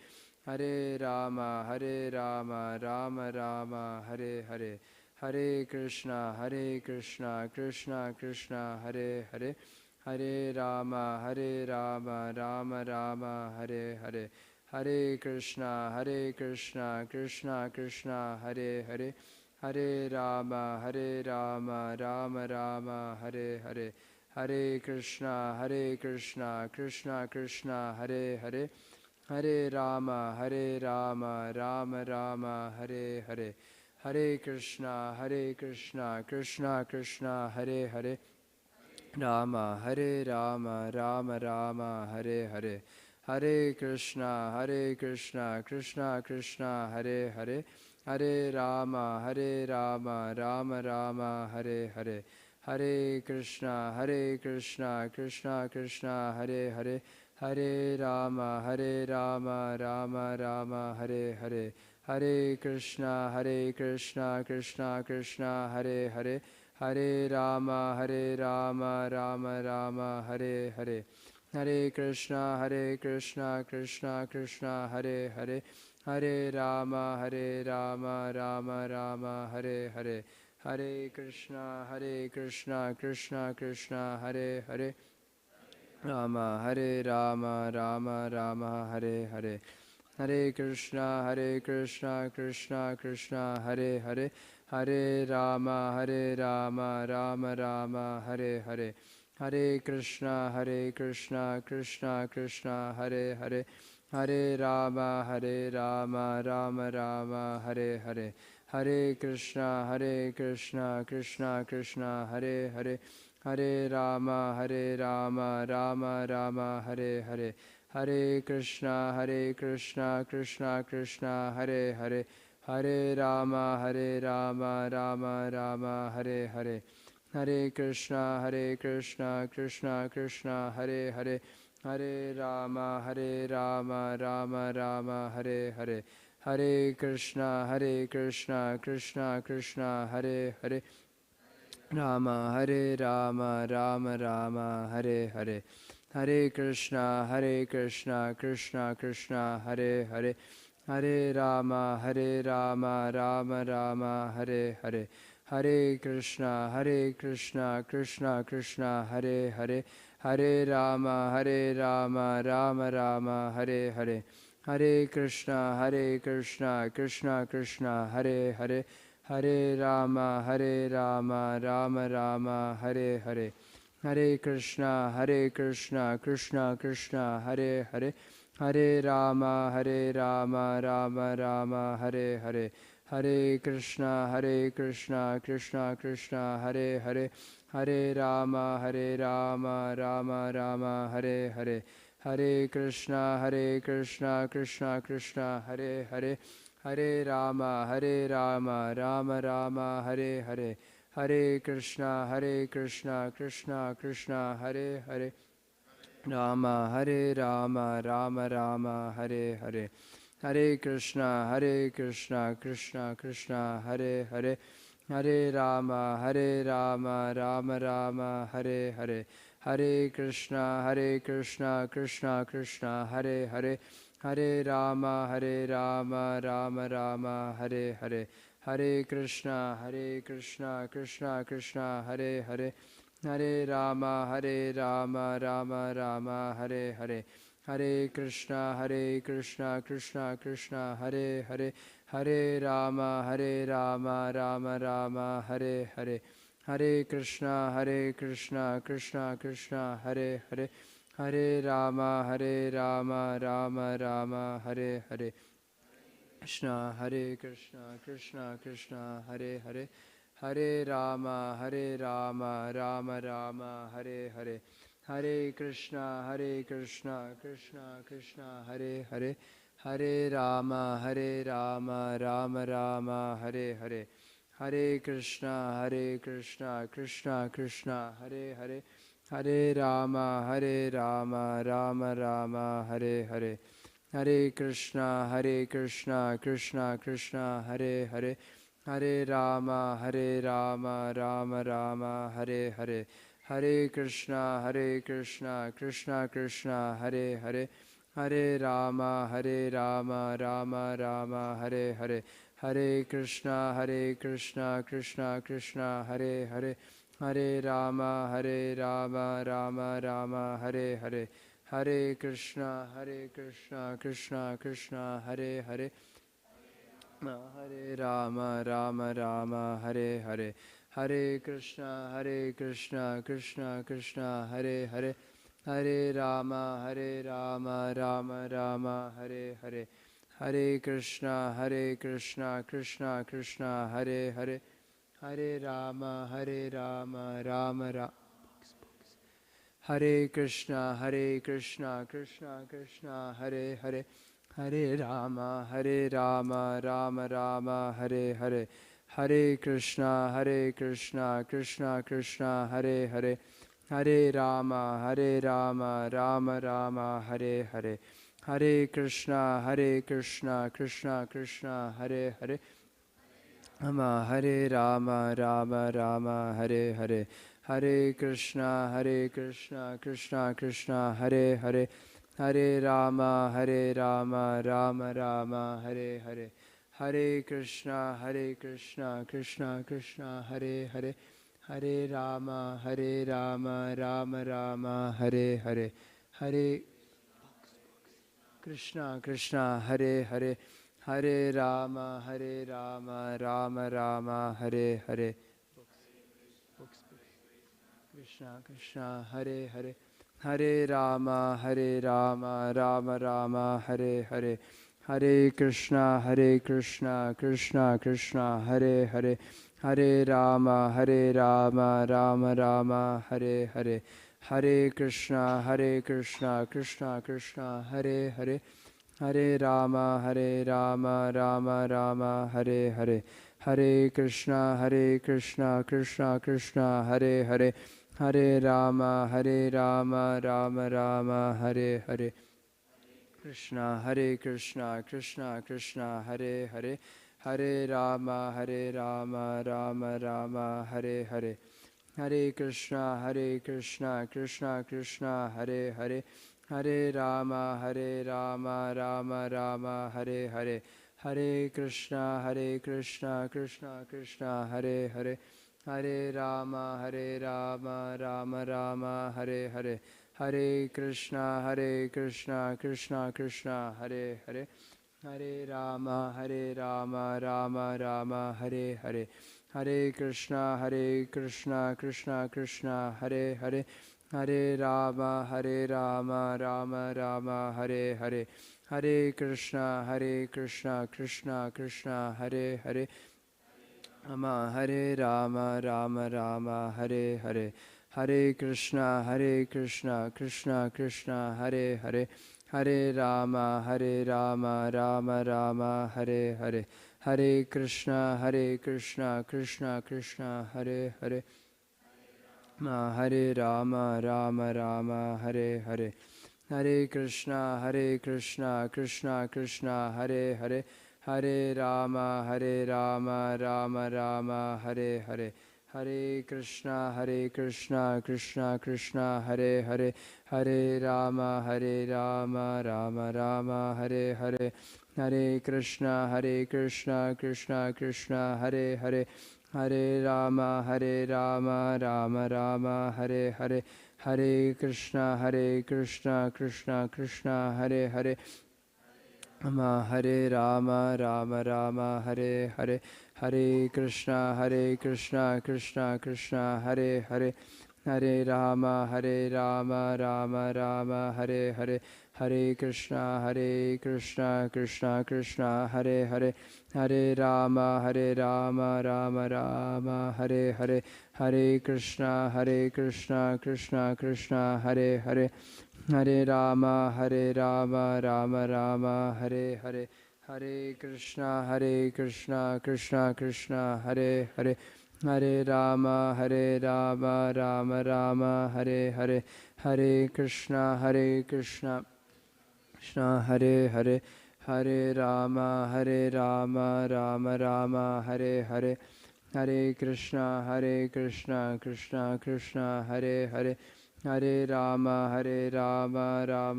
S1: Hare Rama, Rama Rama, Hare Hare, Hare Krishna, Krishna Krishna, Hare Hare, Hare Rama, Rama Rama, Hare Hare, Hare Krishna, Krishna Krishna, Hare Hare, Hare Rama, Rama Rama, Hare Hare, Hare Krishna, Krishna Krishna, Hare Hare, Hare Rama, Rama Rama, Hare Hare, Hare Krishna, Krishna Krishna, Hare Hare, Rama, Rama Rama, Hare Hare, Hare Krishna, Krishna Krishna, Hare Hare, Hare Rama, Rama Rama, Hare Hare, Hare Krishna, Krishna Krishna, Hare Hare, Hare Rama, Rama Rama, Hare Hare, Hare Krishna, Krishna Krishna, Hare Hare, Hare Rama, Rama Rama, Hare Hare, Hare Krishna, Krishna Krishna, Hare Hare, Hare Rama, Rama Rama, Hare Hare, Hare Krishna, Krishna Krishna, Hare Hare, Rama, Rama Rama, Hare Hare, Hare Krishna, Krishna Krishna, Hare Hare, Hare Rama, Rama Rama, Hare Hare, Hare Krishna, Krishna Krishna, Hare Hare, Hare Rama, Rama Rama, Hare Hare, Hare Krishna, Krishna Krishna, Hare Hare, Hare Rama, Rama Rama, Hare Hare, Hare Krishna, Krishna Krishna, Hare Hare, Hare Rama, Rama Rama, Hare Hare, Hare Krishna, Krishna Krishna, Hare Hare, Hare Rama, Rama Rama, Hare Hare, Hare Krishna, Krishna Krishna, Hare Hare, Rama, Rama Rama, Hare Hare, Hare Krishna, Krishna Krishna, Hare Hare, Hare Rama, Rama Rama, Hare Hare, Hare Krishna, Krishna Krishna, Hare Hare, Hare Rama, Rama Rama, Hare Hare, Hare Krishna, Krishna Krishna, Hare Hare, Hare Rama, Rama Rama, Hare Hare, Hare Krishna, Krishna Krishna, Hare Hare, Hare Rama, Rama Rama, Hare Hare, Hare Krishna, Krishna Krishna, Hare Hare, Hare Rama, Rama Rama, Hare Hare, Hare Krishna, Krishna Krishna, Hare Hare, Hare Rama, Rama Rama, Hare Hare, Hare Krishna, Krishna Krishna, Hare Hare, Rama Hare Rama Rama Rama Hare Hare Hare Krishna Krishna Krishna Hare Hare Hare Rama Rama Rama Hare Hare Hare Krishna Krishna Krishna Hare Hare Hare Rama Rama Rama Hare Hare Hare Krishna Krishna Krishna Hare Hare Hare Rama Rama Rama Hare Hare Hare Krishna Krishna Hare Hare Hare Rama Rama Rama Hare Hare Hare Krishna Krishna Hare Hare Hare Rama Rama Rama Hare Hare Krishna Krishna Hare Hare Hare Rama Rama Rama Hare Hare Hare Krishna Krishna Hare Hare Hare Rama Rama Rama Hare Hare Hare Krishna Krishna Hare Hare Hare Rama Rama Rama Hare Hare Hare Krishna Krishna Hare Hare Hare Rama Rama Rama Hare Hare Hare Krishna Krishna Hare Hare Hare Rama Rama Rama Hare Hare Hare Krishna Krishna Hare Hare Hare Rama Rama Rama Hare Hare Hare Krishna Krishna Hare Hare Hare Rama Rama Hare Hare Hare Krishna Krishna Hare Hare Hare Rama Rama Hare Hare Hare Krishna Krishna Hare Hare Hare Rama Rama Rama Hare Krishna Krishna Hare Hare Hare Rama Rama Hare Hare Hare Krishna Krishna Hare Hare Hare Rama Rama Hare Hare Hare Krishna Krishna Hare Hare Hare Rama Rama Hare Hare Hare Krishna Krishna Hare Hare Hare Rama Rama Hare Hare Hare Krishna Krishna Hare Hare Hare Rama Rama Hare Hare Hare Krishna Hare Hare Hare Rama Rama Hare Hare Krishna Hare Hare Hare Rama Rama Hare Hare Hare Krishna Krishna Hare Hare Hare Rama Rama Hare Hare Hare Krishna Krishna Hare Hare Hare Rama Rama Hare Hare Hare Krishna Krishna Hare Hare Hare Rama Rama Hare Hare Krishna Krishna Hare Hare Hare Rama Rama Hare Hare Hare Krishna Krishna Hare Hare Hare Rama Rama Hare Hare Hare Krishna Krishna Hare Hare Hare Rama Rama Hare Hare Hare Krishna Krishna Hare Hare Hare Rama Rama Hare Hare Hare Krishna Krishna Hare Hare Hare Rama Rama Hare Hare Hare Krishna Krishna Hare Hare Hare Rama Rama Hare Hare Hare Krishna Krishna Hare Hare Hare Rama Rama Hare Hare Hare Krishna Krishna Hare Hare Hare Rama, Rama Rama, Hare Hare. Hare Krishna, Krishna Krishna, Hare Hare. Hare Rama, Rama Rama, Hare Hare. Hare Krishna, Krishna Krishna, Hare Hare. Hare Rama, Rama Rama, Hare Hare. Hare Krishna, Krishna Krishna, Hare Hare. Hare Rama, Rama Rama, Hare Hare. Hare Krishna, Krishna Krishna, Hare Hare. Hare Rama, Rama, Hare Hare. Hare Krishna, Krishna Krishna, Hare Hare. Hare Rama, Rama, Hare Hare. Hare Krishna, Krishna, Hare Hare. Hare Rama, Rama, Hare Hare. Hare Krishna, Krishna, Hare Hare. Hare Rama, Rama, Hare Hare. Hare Krishna, Krishna, Hare Hare. Hare Rama, Rama, Hare Hare. Hare Krishna, Krishna, Hare Hare. Hare Rama, Rama, Hare Hare. Hare Krishna, Krishna, Hare Hare. Hare Rama,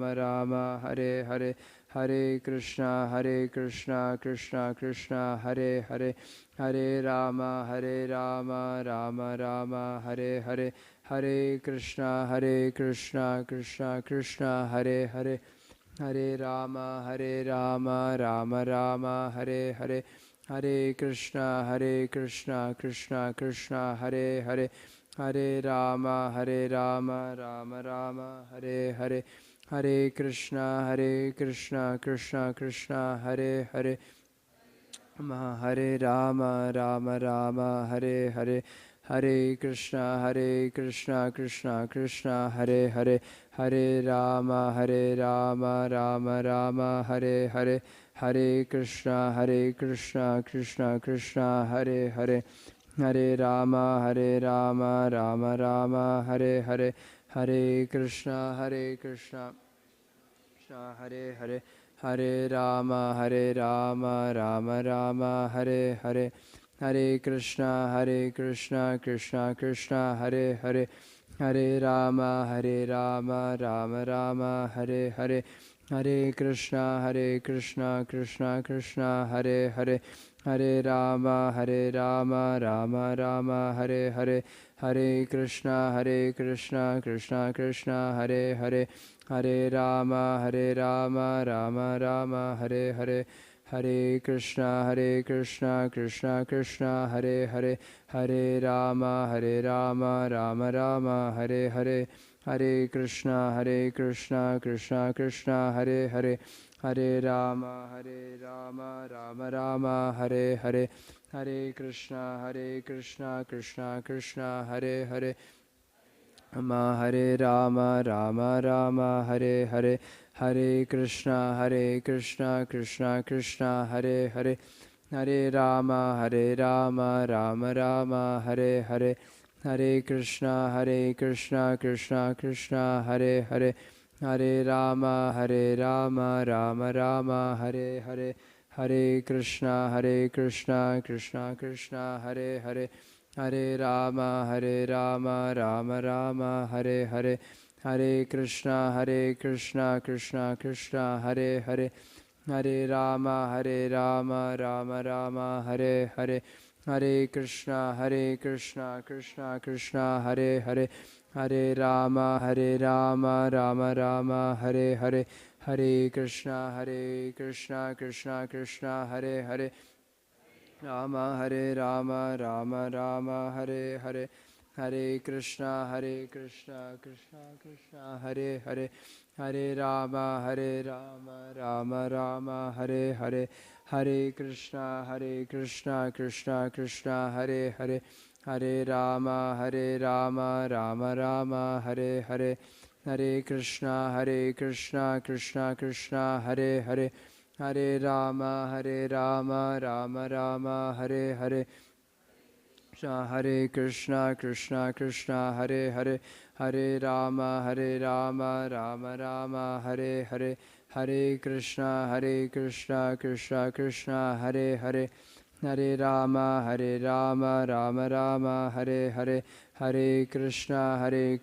S1: Rama, Hare Hare. Hare Krishna, Krishna, Hare Hare. Hare Rama, Rama, Hare Hare. Hare Krishna, Krishna, Hare Hare. Hare Rama, Rama, Hare Hare. Hare Krishna, Krishna, Hare Hare. Hare Rama, Rama, Hare Hare. Hare Krishna, Krishna, Hare Hare. Hare Rama, Rama, Hare Hare. Hare Krishna, Krishna, Hare Hare. Hare Rama, Rama, Hare Hare. Hare Krishna, Krishna, Hare Hare. Hare Rama, Rama, Hare Hare. Hare Krishna, Krishna, Hare Hare. Hare Rama, Rama, Hare Hare. Hare Krishna, Krishna, Hare Hare. Hare Rama, Rama, Hare Hare. Hare Krishna, Krishna, Hare Hare. Hare Rama, Rama, Hare Hare. Hare Krishna, Krishna, Hare Hare. Hare Rama, Rama, Hare Hare. Hare Krishna, Krishna, Hare Hare. Hare Rama, Rama, Hare Hare. Hare Krishna, Krishna, Hare Hare. Hare Rama, Rama, Hare Hare. Hare Krishna, Krishna, Hare Hare. Hare Rama, Rama, Hare Hare. Hare Krishna, Krishna, Hare Hare. Hare Rama, Rama, Hare Hare. Hare Krishna, Krishna, Hare Hare. Hare Rama, Rama, Hare Hare. Hare Krishna, Krishna, Hare Hare. Hare Rama, Rama, Hare Hare. Hare Krishna, Krishna, Hare Hare. Hare Rama, Rama, Hare Hare. Hare Krishna, Krishna, Hare Hare. Hare Rama, Rama, Hare Hare. Hare Krishna, Krishna, Hare Hare. Rama, Rama, Hare Hare. Hare Krishna, Krishna, Hare Hare. Hare Rama, Rama, Hare Hare. Hare Krishna, Krishna, Hare Hare. Hare Rama, Rama, Hare Hare. Hare Krishna, Krishna, Hare Hare. Hare Rama, Rama, Hare Hare. Hare Krishna, Krishna Krishna, Hare Hare, Hare Rama, Rama Rama, Hare Hare, Hare Krishna, Krishna Krishna, Hare Hare, Hare Rama, Rama Rama, Hare Hare, Hare Krishna,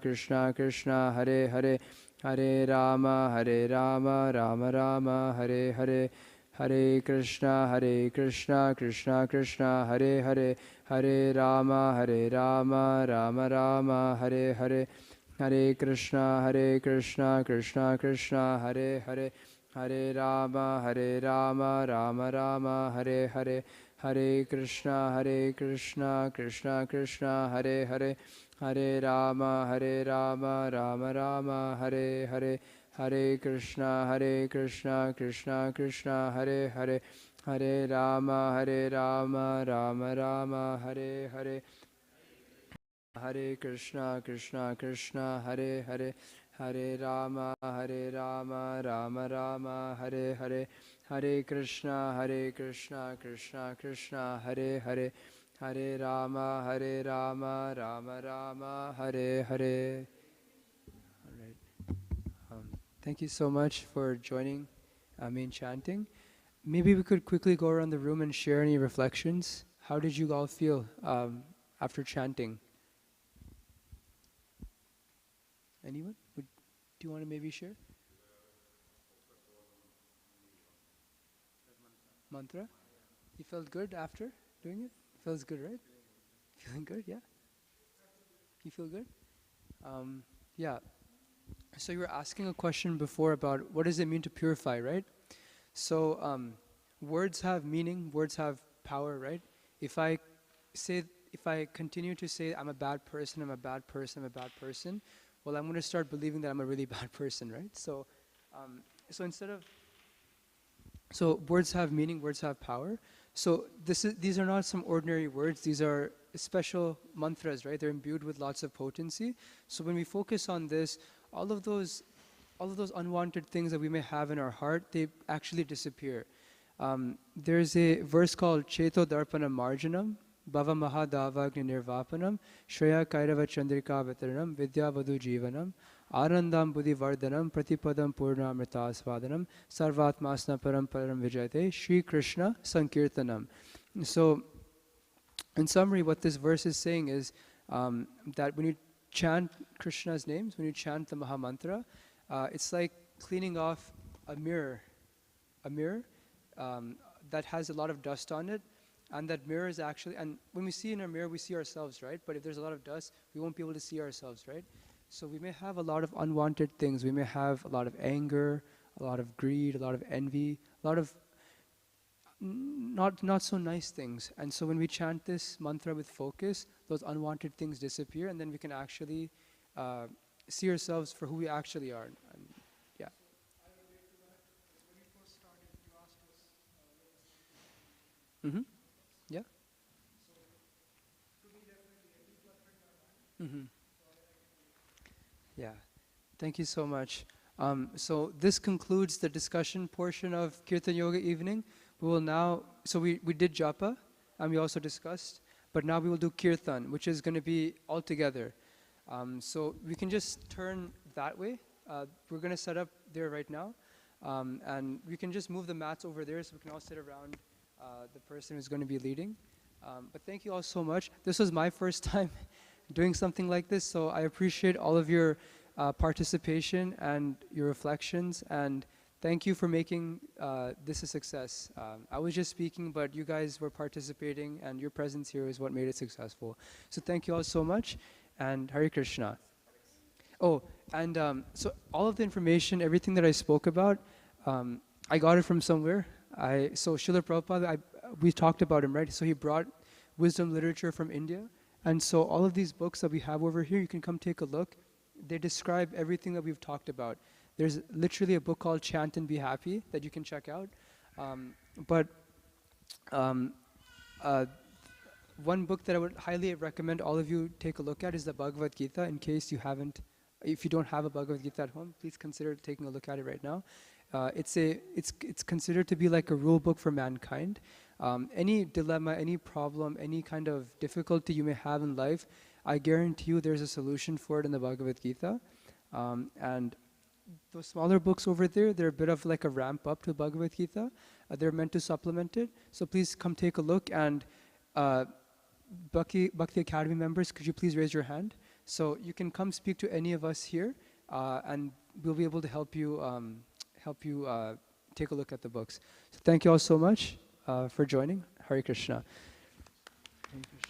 S1: Krishna Krishna, Hare Hare, Hare Rama, Rama Rama, Hare Hare, Hare Krishna, Krishna Krishna, Hare Hare, Hare Rama, Rama Rama, Hare Hare, Hare Krishna, Krishna Krishna, Hare Hare, Hare Rama, Rama Rama, Hare Hare, Hare Krishna, Krishna Krishna, Hare Hare, Hare Rama, Rama Rama, Hare Hare, Hare Krishna, Krishna Krishna, Hare Hare, Hare Rama, Rama Rama, Hare Hare, Hare Krishna, Krishna, Hare Hare, Hare Rama, Rama Rama, Hare Hare, Hare Krishna, Krishna, Hare Hare, Hare Rama, Rama Rama, Hare Hare. All right. Thank you so much for joining me in chanting. Maybe we could quickly go around the room and share any reflections. How did you all feel after chanting? Anyone? Do you want to maybe share? Mantra? You felt good after doing it? Feels good, right? Feeling good, yeah? You feel good? Yeah. So you were asking a question before about what does it mean to purify, right? So words have meaning, words have power, right? If I continue to say I'm a bad person, well, I'm going to start believing that I'm a really bad person, right? So words have meaning, words have power. So these are not some ordinary words. These are special mantras, right? They're imbued with lots of potency. So when we focus on this, all of those unwanted things that we may have in our heart, they actually disappear. There's a verse called Cheto Darpana Marjanam, Bhava Mahadavagni Nirvapanam, Shreya Kairava Chandrika Vataranam, Vidya Vadu Jivanam, Anandam Buddhi Vardhanam, Pratipadam Purnamrita Svadanam, Sarvatmasna Param Param Vijayate, Shri Krishna Sankirtanam. So, in summary, what this verse is saying is that when you chant Krishna's names, when you chant the Mahamantra, it's like cleaning off a mirror that has a lot of dust on it. And that mirror is actually, and when we see in a mirror, we see ourselves, right? But if there's a lot of dust, we won't be able to see ourselves, right? So we may have a lot of unwanted things. We may have a lot of anger, a lot of greed, a lot of envy, a lot of not so nice things. And so when we chant this mantra with focus, those unwanted things disappear, and then we can actually see ourselves for who we actually are. And yeah. Mm-hmm. Yeah. Mm-hmm. Yeah. Thank you so much. So this concludes the discussion portion of Kirtan Yoga evening. We will now, so we did japa, and we also discussed, but now we will do Kirtan, which is going to be all together. So we can just turn that way. We're going to set up there right now. And we can just move the mats over there so we can all sit around the person who's going to be leading. But thank you all so much. This was my first time doing something like this, so I appreciate all of your participation and your reflections, and thank you for making this a success. I was just speaking, but you guys were participating, and your presence here is what made it successful. So thank you all so much, and Hare Krishna. Oh, and so all of the information, everything that I spoke about, I got it from somewhere. So Srila Prabhupada, we talked about him, right? So he brought wisdom literature from India. And so all of these books that we have over here, you can come take a look. They describe everything that we've talked about. There's literally a book called Chant and Be Happy that you can check out. One book that I would highly recommend all of you take a look at is the Bhagavad Gita. In case you haven't, if you don't have a Bhagavad Gita at home, please consider taking a look at it right now. It's considered to be like a rule book for mankind. Any dilemma, any problem, any kind of difficulty you may have in life, I guarantee you there's a solution for it in the Bhagavad Gita. And those smaller books over there, they're a bit of like a ramp up to Bhagavad Gita. They're meant to supplement it. So please come take a look. And Bhakti Academy members, could you please raise your hand? So you can come speak to any of us here, and we'll be able to help you take a look at the books. So thank you all so much for joining. Hare Krishna. Hare Krishna.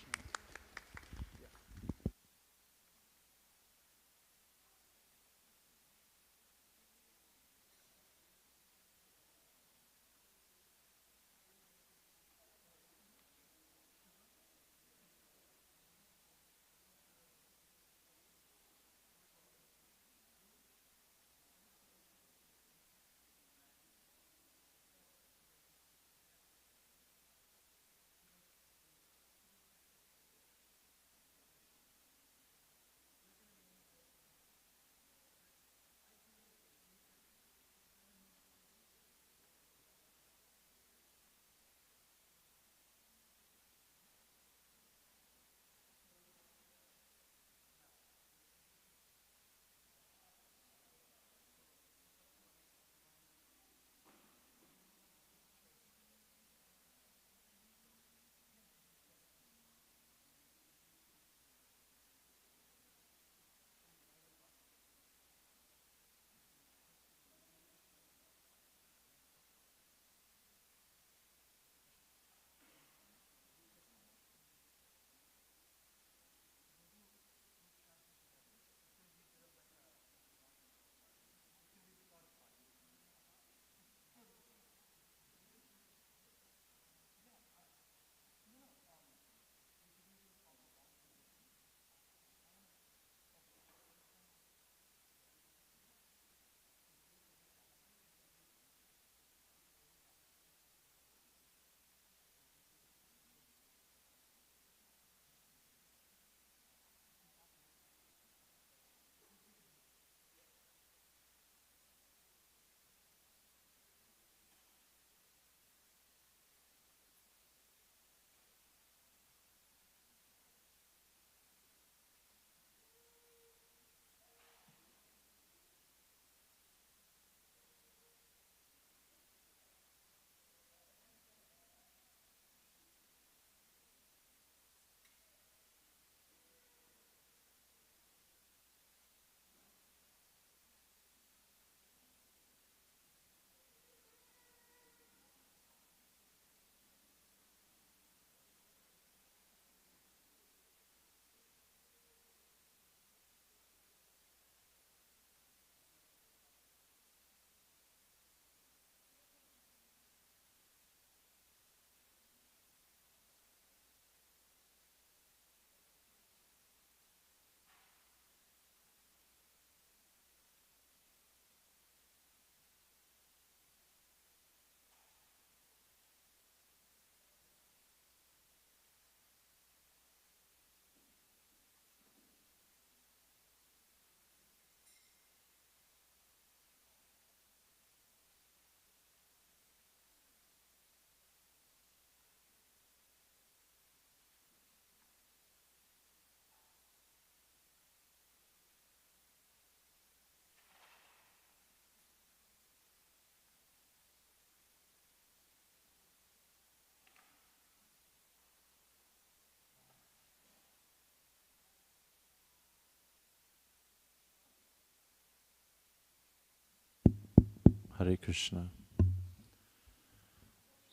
S7: Hare Krishna.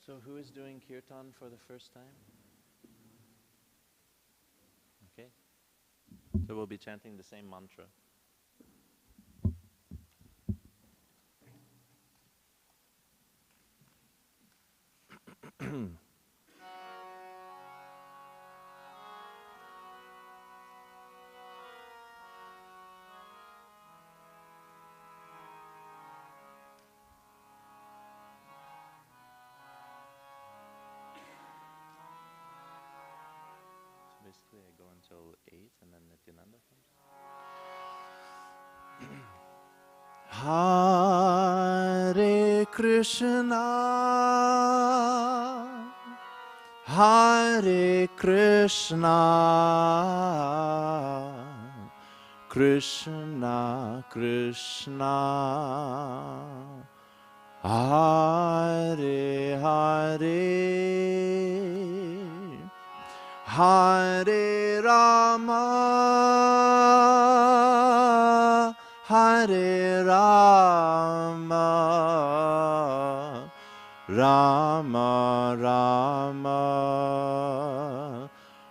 S7: So who is doing Kirtan for the first time? Okay. So we'll be chanting the same mantra. Basically, I go until 8 and then Nityananda comes. Hare Krishna, Hare Krishna, Krishna Krishna, Hare Hare, Hare Rama, Hare Rama, Rama Rama,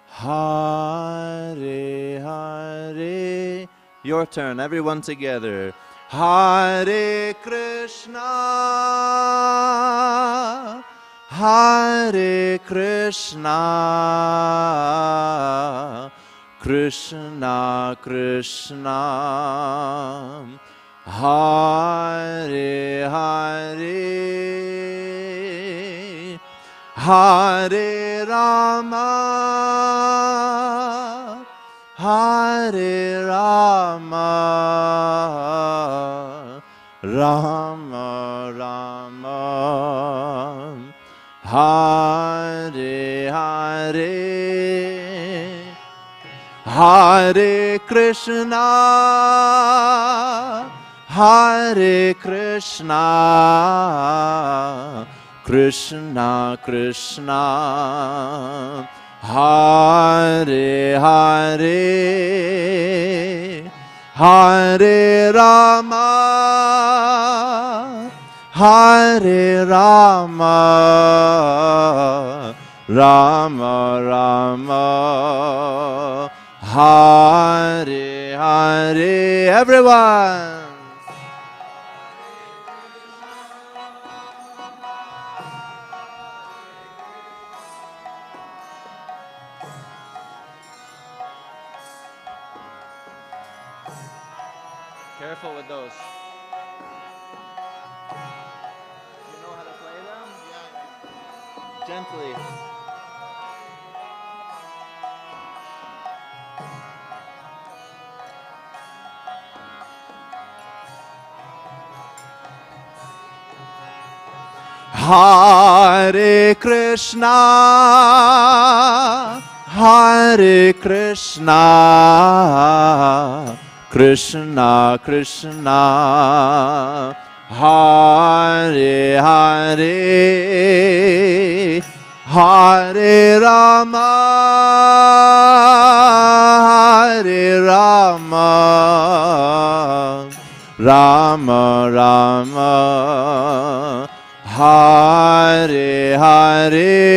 S7: Hare Hare. Your turn, everyone together. Hare Krishna, Hare Krishna, Krishna Krishna, Hare Hare, Hare Rama, Hare Rama, Rama Rama, Hare Hare, Hare Krishna, Hare Krishna, Krishna Krishna, Hare Hare, Hare Rama, Hare Rama, Rama Rama, Hare Hare. Everyone. Careful with those. You know how to play them? Yeah. Gently. Hare Krishna, Hare Krishna, Krishna Krishna, Hare Hare, Hare Rama, Hare Rama, Rama Rama, Hare Hare.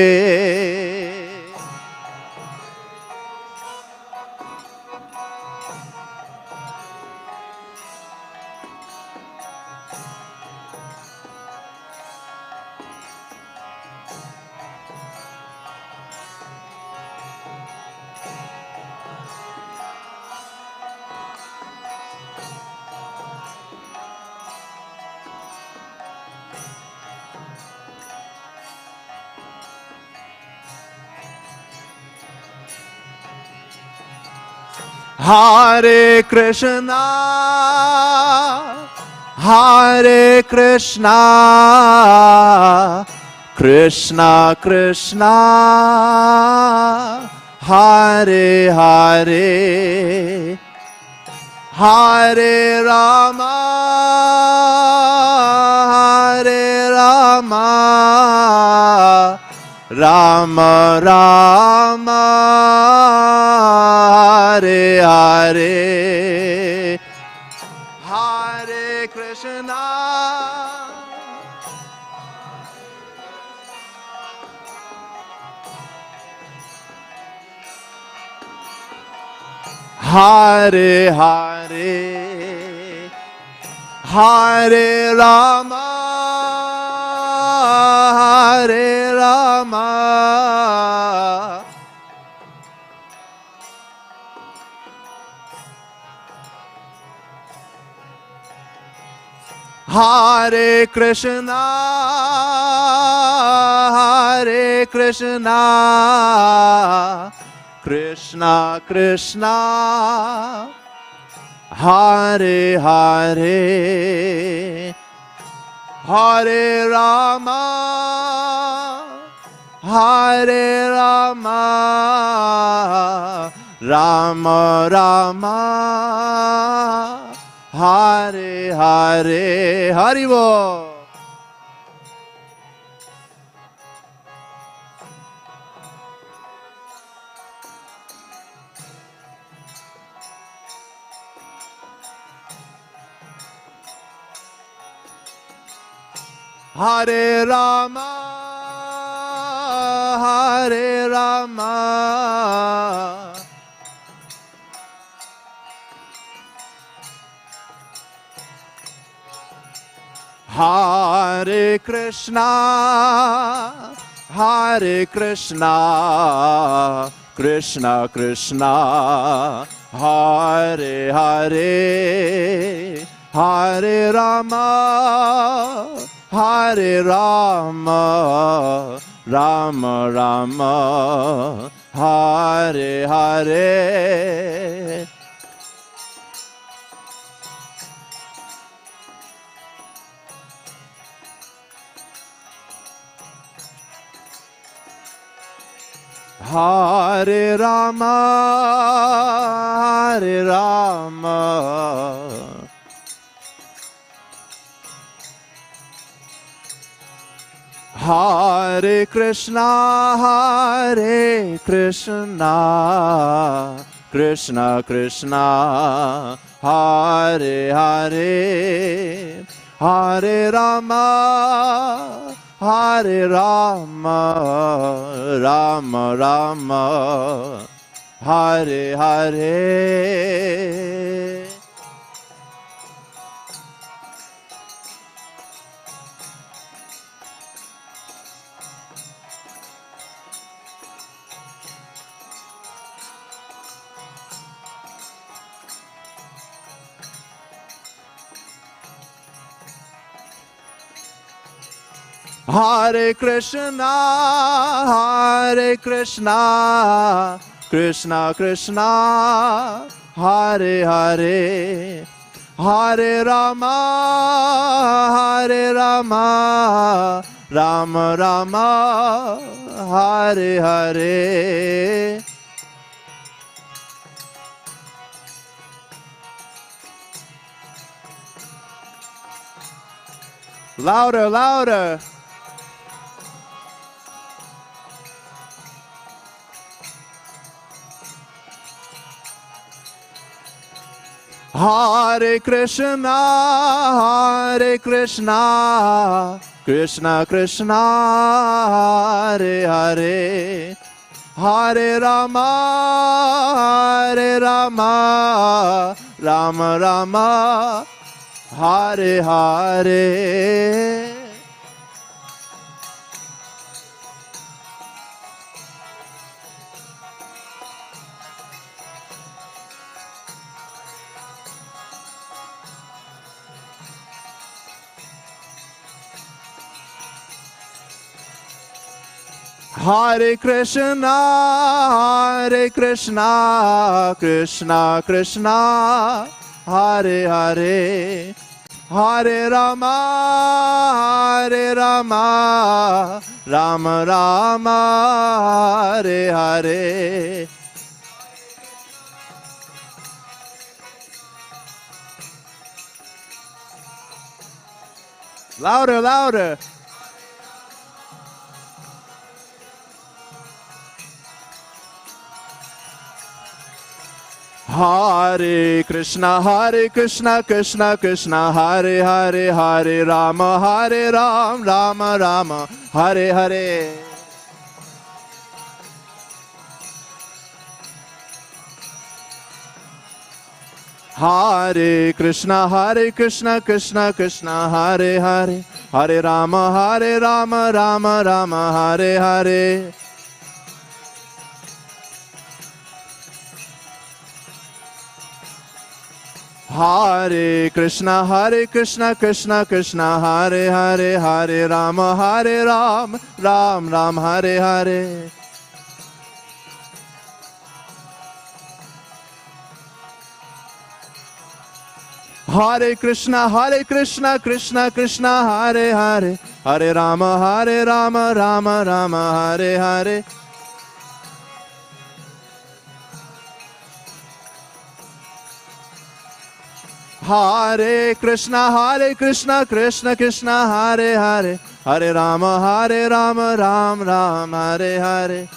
S7: Hare Krishna, Hare Krishna, Krishna Krishna, Hare Hare, Hare Rama, Hare Rama, Rama Rama, Hare Hare, Hare Krishna, Hare Hare, Hare Rama, Hare Rama, Hare Krishna, Hare Krishna, Krishna Krishna, Hare Hare, Hare Rama,
S8: Hare Rama, Rama Rama, Hare Hare, Haribo. Hare Rama, Hare Rama, Hare Krishna, Hare Krishna, Krishna Krishna, Hare Hare, Hare Rama, Hare Rama, Rama Rama, Hare Hare. Hare Rama, Hare Rama, Hare Krishna, Hare Krishna, Krishna Krishna, Hare Hare, Hare Rama, Hare Rama, Rama Rama, Hare Hare. Hare Krishna, Hare Krishna, Krishna Krishna, Hare Hare, Hare Rama, Hare Rama, Rama Rama, Hare Hare. Louder, louder. Hare Krishna, Hare Krishna, Krishna Krishna, Hare Hare, Hare Rama, Hare Rama, Rama Rama, Hare Hare. Hare Krishna, Hare Krishna, Krishna Krishna, Hare Hare, Hare Rama, Hare Rama, Rama Rama, Hare Hare. Louder, louder. Hare Krishna, Krishna Krishna, Hare Hare, Hare Rama, Hare Ram, Rama Rama, Hare Hare. Hare Krishna, Krishna Krishna, Hare Hare, Hare Rama, Rama Rama, Hare Hare. Hare Krishna, Krishna Krishna, Hare Hare, Hare Rama, Ram Ram, Hare Hare. Hare Krishna, Krishna Krishna, Hare Hare, Hare Rama, Rama Rama, Hare Hare. Hare Krishna, Krishna Krishna, Hare Hare, Hare Rama, Ram Ram, Hare Hare.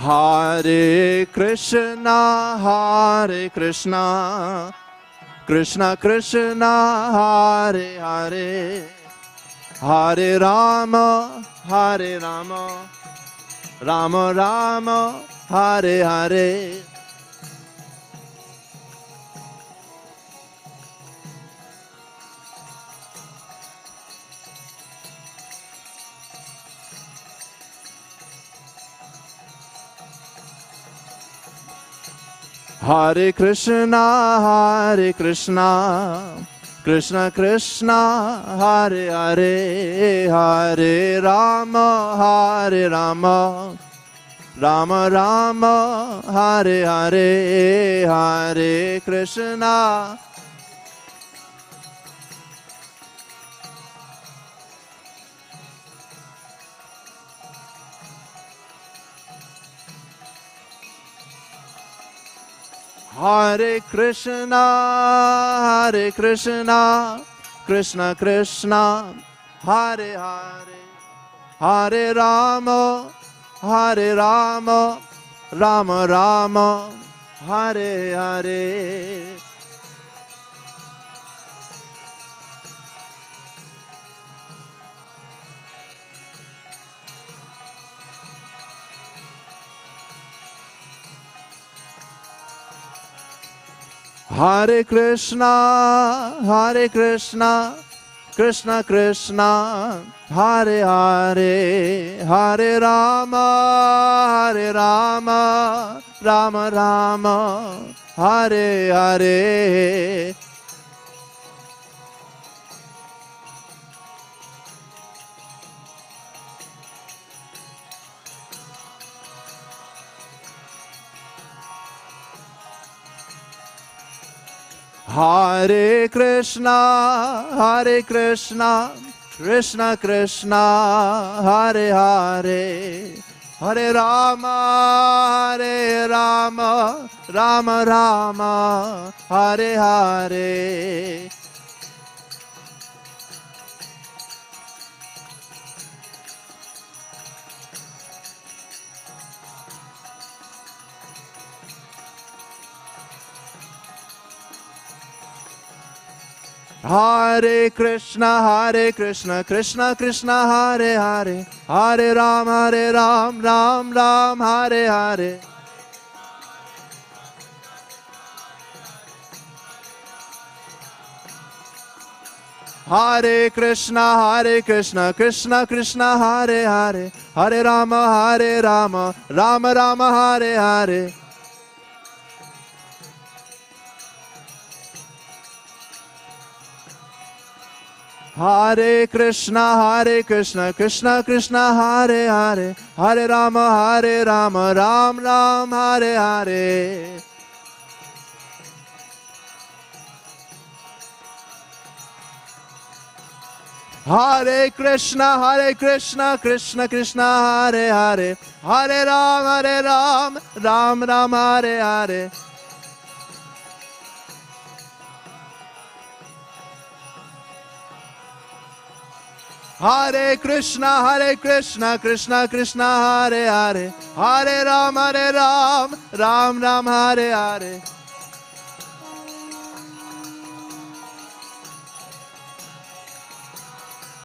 S8: Hare Krishna, Krishna Krishna, Hare Hare, Hare Rama, Rama Rama, Hare Hare. Hare Krishna, Krishna Krishna, Hare Hare, Hare Rama, Rama Rama, Hare Hare, Hare Krishna. Hare Krishna, Krishna Krishna, Hare Hare, Hare Rama, Rama Rama, Hare Hare. Hare Krishna, Krishna Krishna, Hare Hare, Hare Rama, Rama Rama, Hare Hare. Hare Krishna, Krishna Krishna, Hare Hare, Hare Rama, Rama Rama, Hare Hare. Hare Krishna, Krishna Krishna, Hare Hare, Hare Ram, Ram Ram, Hare Hare. Hare Krishna, Krishna Krishna, Hare Hare, Hare Rama, Rama Rama, Hare Hare. Hare Krishna, Krishna Krishna, Hare Hare, Hare Rama, Rama Ram, Hare Hare. Hare Krishna, Krishna Krishna, Hare Hare, Hare Ram, Ram Ram, Hare Hare. Hare Krishna, Krishna Krishna, Hare Hare, Hare Ram, Ram Ram, Hare Hare.